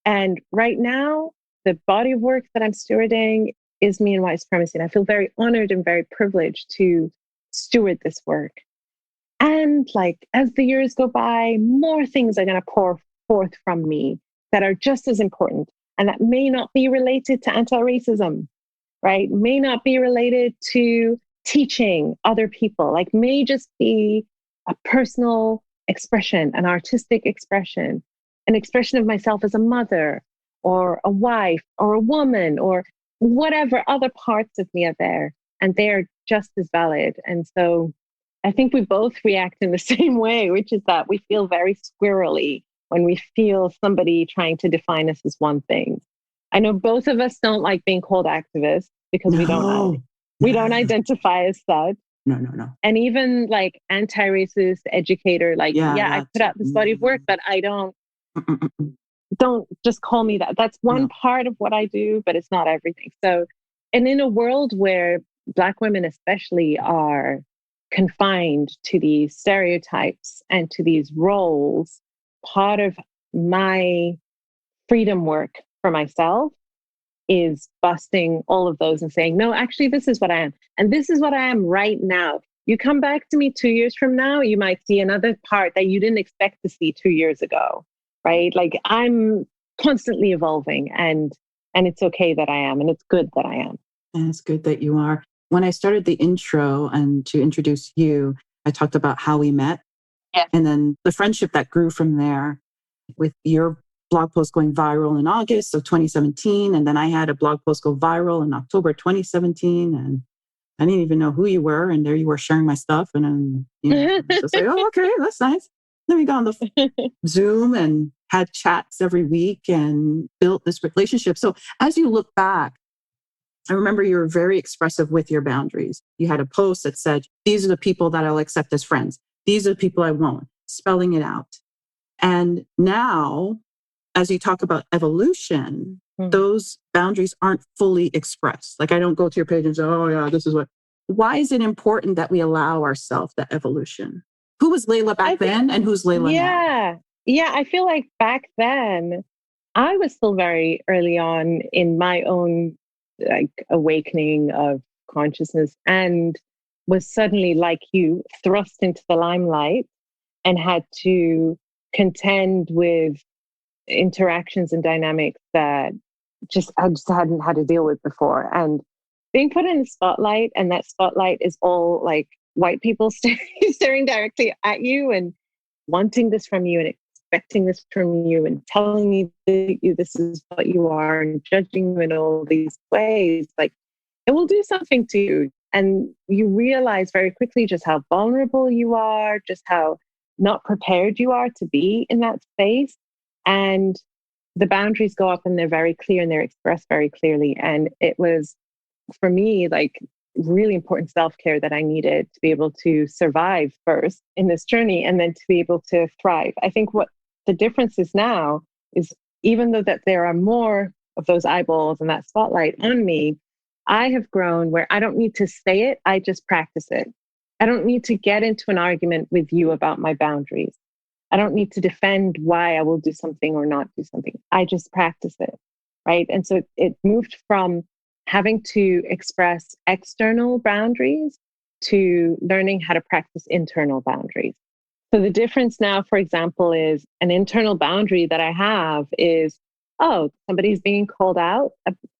Speaker 2: And right now, the body of work that I'm stewarding is me and white supremacy. And I feel very honored and very privileged to steward this work. And like as the years go by, more things are going to pour forth from me that are just as important and that may not be related to anti-racism, right? May not be related to teaching other people, like may just be a personal expression, an artistic expression, an expression of myself as a mother or a wife or a woman or whatever other parts of me are there. And they're just as valid. And so I think we both react in the same way, which is that we feel very squirrely when we feel somebody trying to define us as one thing. I know both of us don't like being called activists because
Speaker 1: No.
Speaker 2: we don't identify as such.
Speaker 1: No.
Speaker 2: And even like anti-racist educator, like, yeah, I put out this body of work, but I don't just call me that. That's one part of what I do, but it's not everything. So, and in a world where Black women especially are confined to these stereotypes and to these roles, part of my freedom work for myself is busting all of those and saying, no, actually, this is what I am. And this is what I am right now. You come back to me 2 years from now, you might see another part that you didn't expect to see 2 years ago, right? Like I'm constantly evolving and it's okay that I am and it's good that I am.
Speaker 1: And it's good that you are. When I started the intro and to introduce you, I talked about how we met.
Speaker 2: Yes.
Speaker 1: And then the friendship that grew from there with your blog post going viral in August of 2017. And then I had a blog post go viral in October 2017. And I didn't even know who you were. And there you were sharing my stuff. And then, just like, oh, okay, that's nice. Then we got on the Zoom and had chats every week and built this relationship. So as you look back, I remember you were very expressive with your boundaries. You had a post that said, these are the people that I'll accept as friends. These are the people I won't, spelling it out. And now, as you talk about evolution, those boundaries aren't fully expressed. Like I don't go to your page and say, oh yeah, this is what. Why is it important that we allow ourselves that evolution? Who was Layla back then and who's Layla now?
Speaker 2: Yeah, I feel like back then, I was still very early on in my own like awakening of consciousness and was suddenly like you thrust into the limelight and had to contend with interactions and dynamics that I just hadn't had to deal with before. And being put in the spotlight, and that spotlight is all like white people staring directly at you and wanting this from you and expecting this from you and telling you that this is what you are and judging you in all these ways, like it will do something to you. And you realize very quickly just how vulnerable you are, just how not prepared you are to be in that space. And the boundaries go up and they're very clear and they're expressed very clearly. And it was, for me, like really important self-care that I needed to be able to survive first in this journey and then to be able to thrive. I think what the difference is now is even though that there are more of those eyeballs and that spotlight on me, I have grown where I don't need to say it, I just practice it. I don't need to get into an argument with you about my boundaries. I don't need to defend why I will do something or not do something. I just practice it, right? And so it moved from having to express external boundaries to learning how to practice internal boundaries. So the difference now, for example, is an internal boundary that I have is, oh, somebody's being called out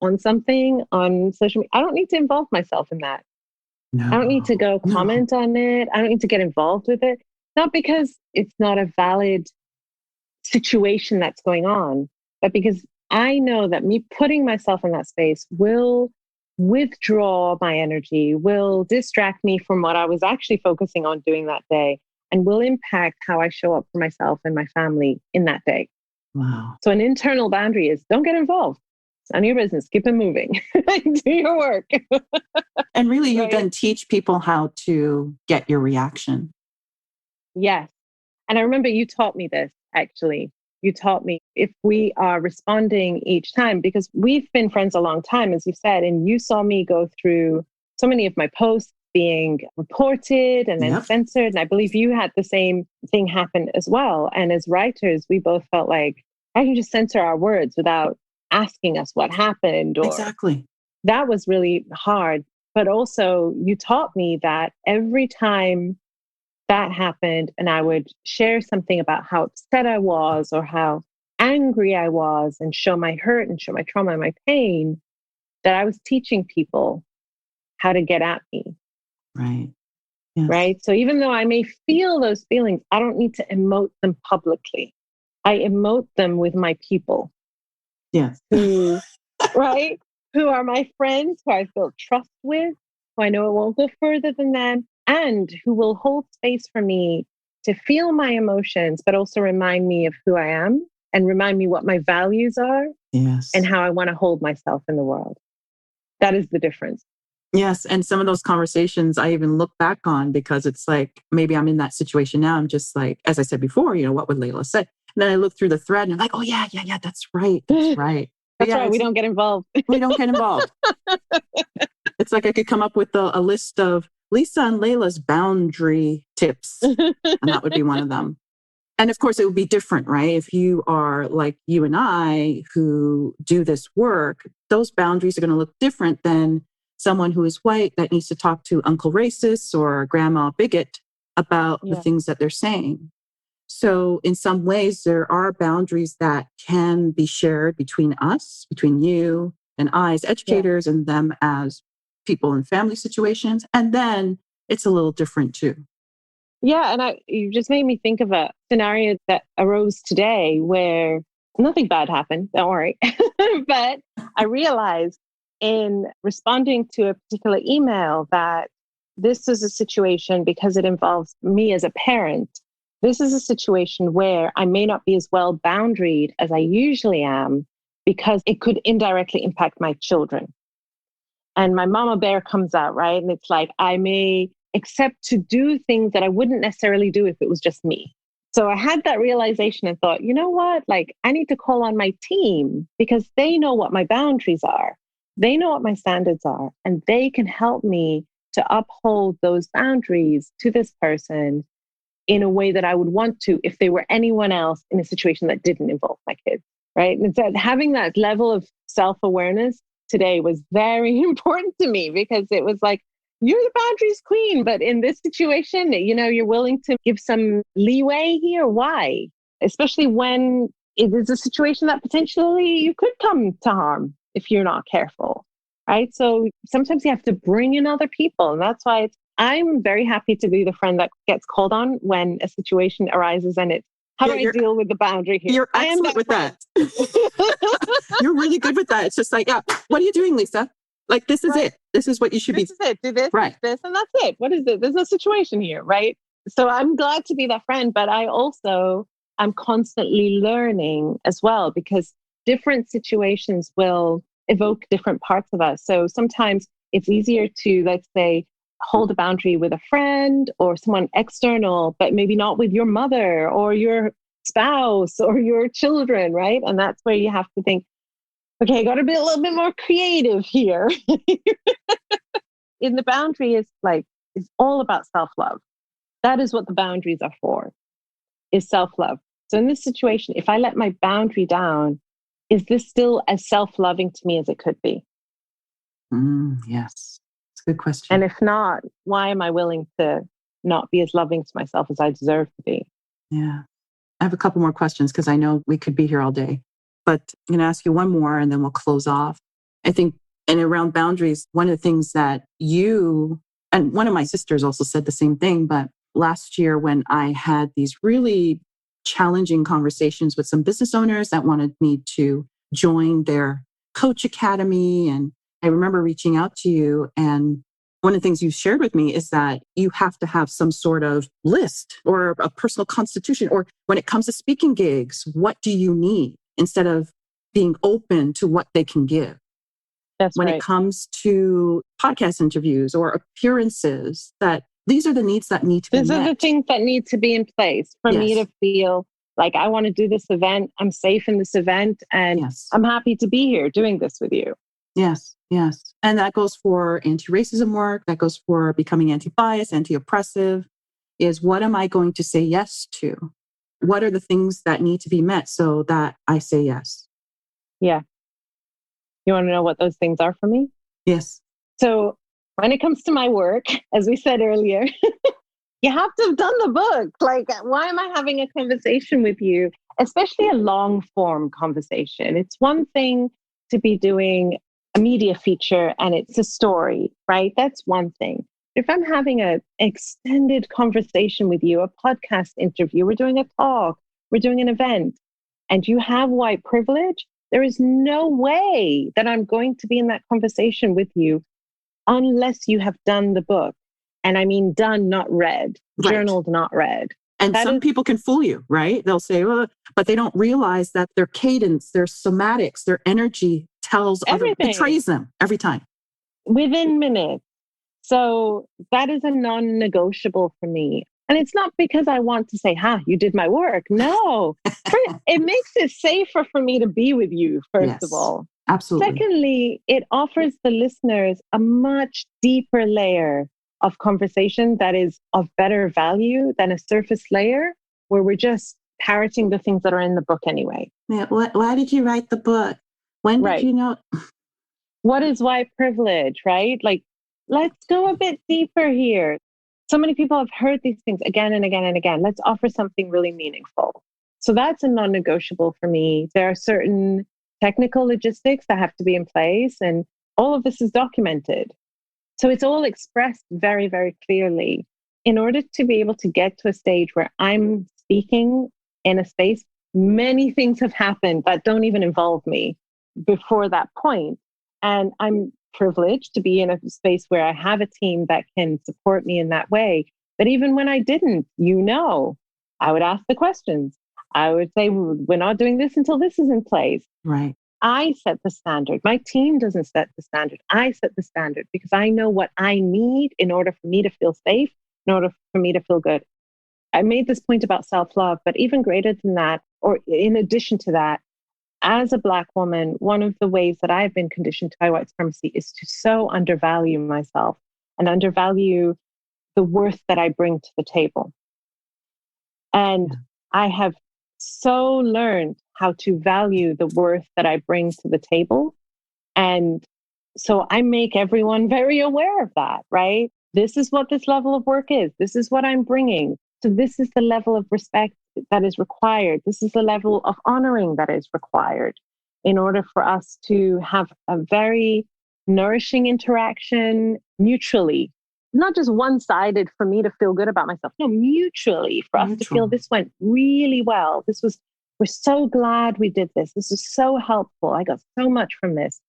Speaker 2: on something on social media. I don't need to involve myself in that. I don't need to go
Speaker 1: No.
Speaker 2: comment on it. I don't need to get involved with it. Not because it's not a valid situation that's going on, but because I know that me putting myself in that space will withdraw my energy, will distract me from what I was actually focusing on doing that day, and will impact how I show up for myself and my family in that day.
Speaker 1: Wow.
Speaker 2: So, an internal boundary is don't get involved. It's none of your business. Keep it moving. Do your work.
Speaker 1: And really, you
Speaker 2: Right?
Speaker 1: then teach people how to get your reaction.
Speaker 2: Yes. And I remember you taught me this actually. You taught me if we are responding each time, because we've been friends a long time, as you said, and you saw me go through so many of my posts being reported and then
Speaker 1: Yep.
Speaker 2: censored. And I believe you had the same thing happen as well. And as writers, we both felt like I can just censor our words without asking us what happened, or
Speaker 1: Exactly.
Speaker 2: that was really hard. But also, you taught me that every time that happened and I would share something about how upset I was or how angry I was and show my hurt and show my trauma and my pain, that I was teaching people how to get at me.
Speaker 1: Right. Yes.
Speaker 2: Right. So even though I may feel those feelings, I don't need to emote them publicly. I emote them with my people
Speaker 1: Yes.
Speaker 2: who, right, who are my friends, who I feel trust with, who I know it won't go further than them, and who will hold space for me to feel my emotions, but also remind me of who I am and remind me what my values are
Speaker 1: Yes.
Speaker 2: and how I want to hold myself in the world. That is the difference.
Speaker 1: Yes. And some of those conversations I even look back on because it's like, maybe I'm in that situation now. I'm just like, as I said before, what would Layla say? And then I look through the thread and I'm like, oh, yeah, that's right. That's right.
Speaker 2: That's
Speaker 1: Yeah,
Speaker 2: right. We don't get involved.
Speaker 1: we don't get involved. It's like I could come up with a list of Lisa and Layla's boundary tips, and that would be one of them. And of course, it would be different, right? If you are like you and I who do this work, those boundaries are going to look different than someone who is white that needs to talk to Uncle Racist or Grandma Bigot about the things that they're saying. So in some ways, there are boundaries that can be shared between us, between you and I as educators and them as people in family situations. And then it's a little different too.
Speaker 2: Yeah, and you just made me think of a scenario that arose today where nothing bad happened, don't worry. But I realized in responding to a particular email that this is a situation because it involves me as a parent. This is a situation where I may not be as well boundaried as I usually am because it could indirectly impact my children. And my mama bear comes out, right? And it's like, I may accept to do things that I wouldn't necessarily do if it was just me. So I had that realization and thought, you know what? Like, I need to call on my team because they know what my boundaries are. They know what my standards are, and they can help me to uphold those boundaries to this person in a way that I would want to if they were anyone else in a situation that didn't involve my kids. Right. And so having that level of self awareness today was very important to me because it was like, you're the boundaries queen, but in this situation, you're willing to give some leeway here. Why? Especially when it is a situation that potentially you could come to harm if you're not careful. Right. So sometimes you have to bring in other people. And that's why I'm very happy to be the friend that gets called on when a situation arises and it's, how do I deal with the boundary here?
Speaker 1: You're excellent with that. You're really good with that. It's just like, yeah, what are you doing, Lisa? Like, this is it. This is what you should be.
Speaker 2: This is it. Do this,
Speaker 1: right.
Speaker 2: this, and that's it. What is it? There's no situation here, right? So I'm glad to be that friend, but I'm constantly learning as well because different situations will evoke different parts of us. So sometimes it's easier to, let's say, hold a boundary with a friend or someone external, but maybe not with your mother or your spouse or your children, right? And that's where you have to think, okay, I got to be a little bit more creative here. In the boundary is all about self-love. That is what the boundaries are for, is self-love. So in this situation, if I let my boundary down, is this still as self-loving to me as it could be?
Speaker 1: Yes. Good question.
Speaker 2: And if not, why am I willing to not be as loving to myself as I deserve to be?
Speaker 1: Yeah. I have a couple more questions because I know we could be here all day, but I'm going to ask you one more and then we'll close off. I think, and around boundaries, one of the things that you And one of my sisters also said the same thing. But last year, when I had these really challenging conversations with some business owners that wanted me to join their coach academy, and I remember reaching out to you, and one of the things you shared with me is that you have to have some sort of list or a personal constitution, or when it comes to speaking gigs, what do you need, instead of being open to what they can give.
Speaker 2: That's
Speaker 1: when
Speaker 2: right.
Speaker 1: it comes to podcast interviews or appearances, that these are the needs that need to be met.
Speaker 2: These are the things that need to be in place for me to feel like I want to do this event. I'm safe in this event, and I'm happy to be here doing this with you.
Speaker 1: Yes, yes. And that goes for anti-racism work. That goes for becoming anti-bias, anti-oppressive, is what am I going to say yes to? What are the things that need to be met so that I say yes?
Speaker 2: Yeah. You want to know what those things are for me?
Speaker 1: Yes.
Speaker 2: So when it comes to my work, as we said earlier, you have to have done the book. Like, why am I having a conversation with you, especially a long form conversation? It's one thing to be doing a media feature and it's a story, right? That's one thing. If I'm having an extended conversation with you, a podcast interview, we're doing a talk, we're doing an event, and you have white privilege, there is no way that I'm going to be in that conversation with you unless you have done the book. And I mean done, not read, journaled, not read.
Speaker 1: And some people can fool you, right? They'll say, well, but they don't realize that their cadence, their somatics, their energy betrays them every time.
Speaker 2: Within minutes. So that is a non-negotiable for me. And it's not because I want to say, you did my work. No, it makes it safer for me to be with you, first of all.
Speaker 1: Absolutely.
Speaker 2: Secondly, it offers the listeners a much deeper layer of conversation that is of better value than a surface layer where we're just parroting the things that are in the book anyway.
Speaker 1: Yeah. Why did you write the book? When did you know?
Speaker 2: What is white privilege, right? Like, let's go a bit deeper here. So many people have heard these things again and again and again. Let's offer something really meaningful. So that's a non-negotiable for me. There are certain technical logistics that have to be in place, and all of this is documented. So it's all expressed very, very clearly. In order to be able to get to a stage where I'm speaking in a space, many things have happened that don't even involve me before that point. And I'm privileged to be in a space where I have a team that can support me in that way. But even when I didn't, I would ask the questions. I would say, we're not doing this until this is in place.
Speaker 1: Right.
Speaker 2: I set the standard. My team doesn't set the standard. I set the standard because I know what I need in order for me to feel safe, in order for me to feel good. I made this point about self-love, but even greater than that, or in addition to that, as a Black woman, one of the ways that I've been conditioned by white supremacy is to so undervalue myself and undervalue the worth that I bring to the table. And I have so learned how to value the worth that I bring to the table. And so I make everyone very aware of that, right? This is what this level of work is. This is what I'm bringing. So this is the level of respect that is required. This is the level of honoring that is required in order for us to have a very nourishing interaction mutually, not just one-sided for me to feel good about myself. No, mutually for us to feel this went really well. We're so glad we did this. This is so helpful. I got so much from this.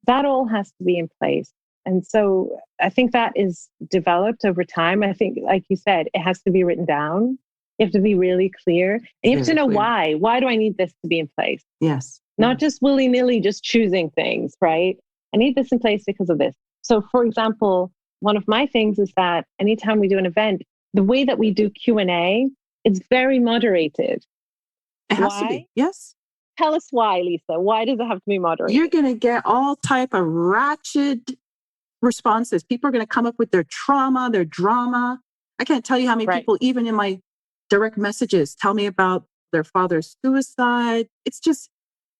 Speaker 2: That all has to be in place. And so I think that is developed over time. I think, like you said, it has to be written down. You have to be really clear. And you have to know why. Why do I need this to be in place?
Speaker 1: Yes.
Speaker 2: Not just willy-nilly, just choosing things, right? I need this in place because of this. So for example, one of my things is that anytime we do an event, the way that we do Q&A, it's very moderated.
Speaker 1: It has to be. Yes.
Speaker 2: Tell us why, Lisa. Why does it have to be moderated?
Speaker 1: You're going to get all type of ratchet responses. People are going to come up with their trauma, their drama. I can't tell you how many people, even in my direct messages, tell me about their father's suicide. It's just,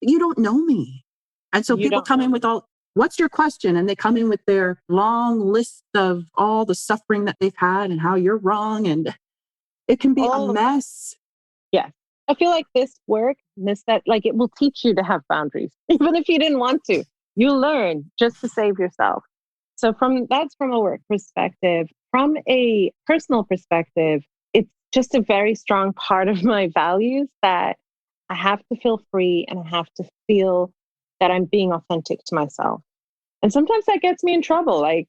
Speaker 1: you don't know me. And so people come in with what's your question? And they come in with their long list of all the suffering that they've had and how you're wrong. And it can be a mess.
Speaker 2: Yeah. I feel like this work, it will teach you to have boundaries. Even if you didn't want to, you'll learn just to save yourself. So that's from a work perspective. From a personal perspective, it's just a very strong part of my values that I have to feel free and I have to feel that I'm being authentic to myself. And sometimes that gets me in trouble. Like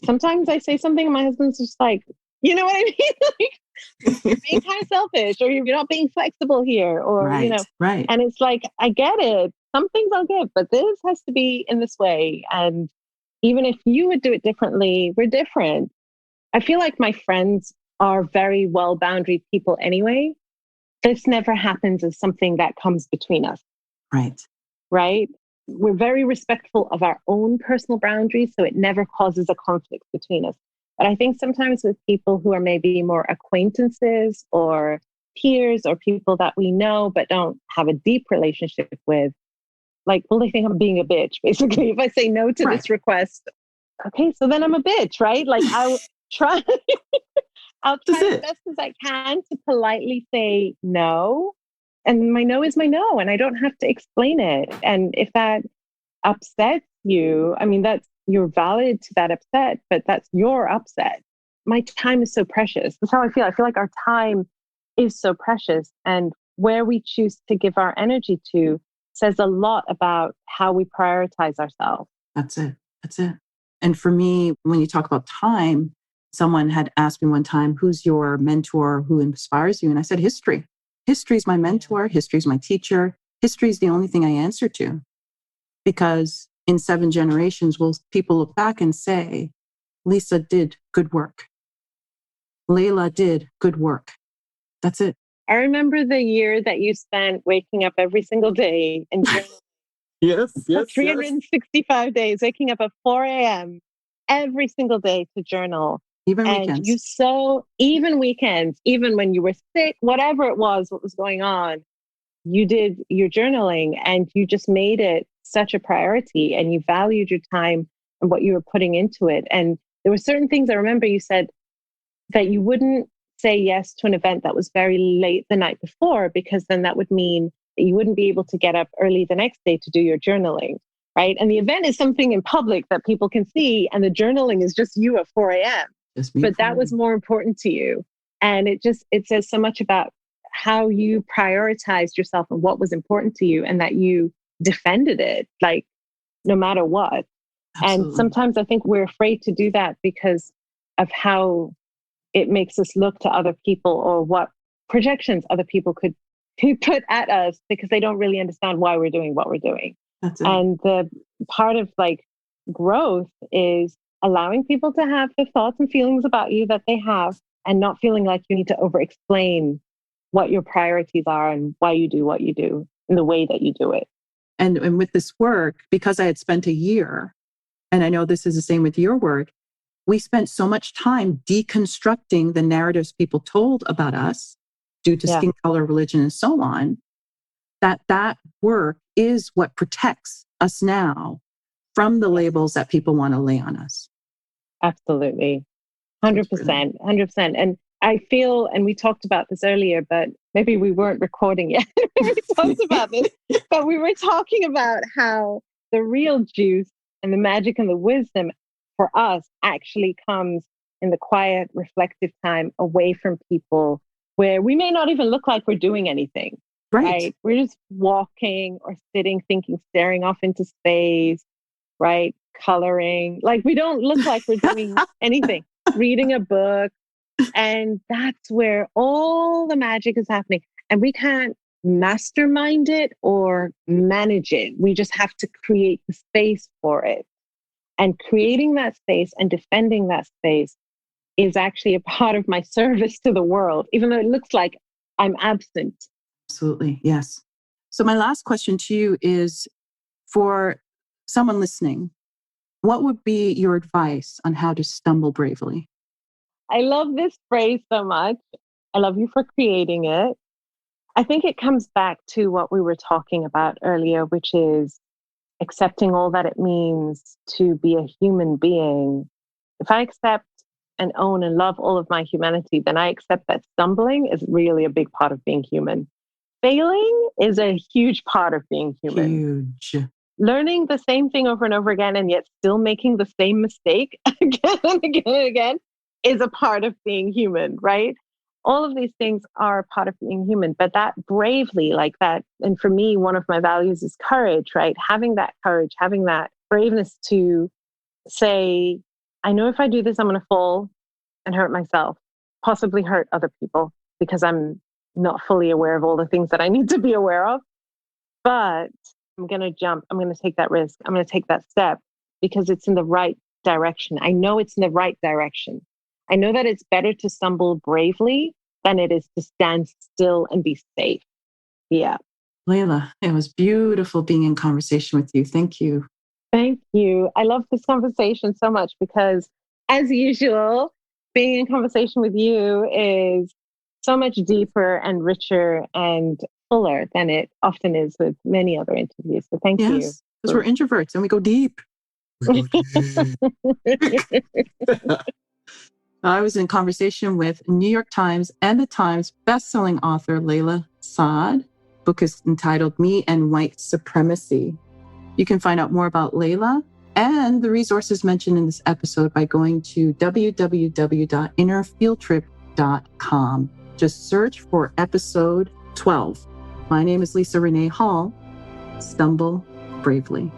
Speaker 2: sometimes I say something and my husband's just like, you know what I mean? Like you're being kind of selfish or you're not being flexible here or,
Speaker 1: Right, right.
Speaker 2: and it's like, I get it. Some things I'll give, but this has to be in this way. And even if you would do it differently, we're different. I feel like my friends are very well boundary people anyway. This never happens as something that comes between us.
Speaker 1: Right.
Speaker 2: Right. We're very respectful of our own personal boundaries. So it never causes a conflict between us. But I think sometimes with people who are maybe more acquaintances or peers or people that we know but don't have a deep relationship with, like, well, they think I'm being a bitch, basically. If I say no to this request, okay, so then I'm a bitch, right? Like I'll try, I'll try as best as I can to politely say no. And my no is my no, and I don't have to explain it. And if that upsets you, I mean, you're valid to that upset, but that's your upset. My time is so precious. That's how I feel. I feel like our time is so precious. And where we choose to give our energy to says a lot about how we prioritize ourselves.
Speaker 1: That's it. That's it. And for me, when you talk about time, someone had asked me one time, who's your mentor who inspires you? And I said, history. History is my mentor. History is my teacher. History is the only thing I answer to. Because in 7 generations, will people look back and say, Lisa did good work. Layla did good work. That's it.
Speaker 2: I remember the year that you spent waking up every single day and
Speaker 1: yes,
Speaker 2: 365 days, waking up at 4 a.m. every single day to journal.
Speaker 1: Even
Speaker 2: and
Speaker 1: weekends.
Speaker 2: Even weekends, even when you were sick, whatever it was, what was going on, you did your journaling and you just made it such a priority and you valued your time and what you were putting into it. And there were certain things I remember you said that you wouldn't say yes to an event that was very late the night before, because then that would mean that you wouldn't be able to get up early the next day to do your journaling, right? And the event is something in public that people can see, and the journaling is just you at 4 a.m. But that was more important to you. And it says so much about how you prioritized yourself and what was important to you, and that you defended it, like no matter what. Absolutely. And sometimes I think we're afraid to do that because of how it makes us look to other people or what projections other people could put at us, because they don't really understand why we're doing what we're doing. That's it. And the part of like growth is allowing people to have the thoughts and feelings about you that they have, and not feeling like you need to over explain what your priorities are and why you do what you do in the way that you do it.
Speaker 1: And with this work, because I had spent a year, and I know this is the same with your work, we spent so much time deconstructing the narratives people told about us due to skin color, religion, and so on, that work is what protects us now from the labels that people want to lay on us.
Speaker 2: Absolutely. 100%. 100%. And I feel, and we talked about this earlier, but maybe we weren't recording yet when we talked about this, but we were talking about how the real juice and the magic and the wisdom for us actually comes in the quiet, reflective time away from people, where we may not even look like we're doing anything. Right? We're just walking or sitting, thinking, staring off into space, right? Coloring. Like we don't look like we're doing anything. Reading a book. And that's where all the magic is happening. And we can't mastermind it or manage it. We just have to create the space for it. And creating that space and defending that space is actually a part of my service to the world, even though it looks like I'm absent.
Speaker 1: Absolutely. Yes. So my last question to you is, for someone listening, what would be your advice on how to stumble bravely?
Speaker 2: I love this phrase so much. I love you for creating it. I think it comes back to what we were talking about earlier, which is accepting all that it means to be a human being. If I accept and own and love all of my humanity, then I accept that stumbling is really a big part of being human. Failing is a huge part of being human.
Speaker 1: Huge.
Speaker 2: learning the same thing over and over again and yet still making the same mistake again and again and again is a part of being human, right? All of these things are a part of being human, but that bravely, like that, and for me, one of my values is courage, right? Having that courage, having that braveness to say, I know if I do this, I'm going to fall and hurt myself, possibly hurt other people because I'm not fully aware of all the things that I need to be aware of. But I'm going to jump. I'm going to take that risk. I'm going to take that step because it's in the right direction. I know it's in the right direction. I know that it's better to stumble bravely than it is to stand still and be safe. Yeah.
Speaker 1: Layla, it was beautiful being in conversation with you. Thank you.
Speaker 2: Thank you. I love this conversation so much because, as usual, being in conversation with you is so much deeper and richer and fuller than it often is with many other interviews. So thank you.
Speaker 1: Yes, because we're introverts and we go deep. I was in conversation with New York Times and the Times bestselling author Layla Saad. Book is entitled Me and White Supremacy. You can find out more about Layla and the resources mentioned in this episode by going to www.innerfieldtrip.com. Just search for episode 12. My name is Lisa Renee Hall. Stumble bravely.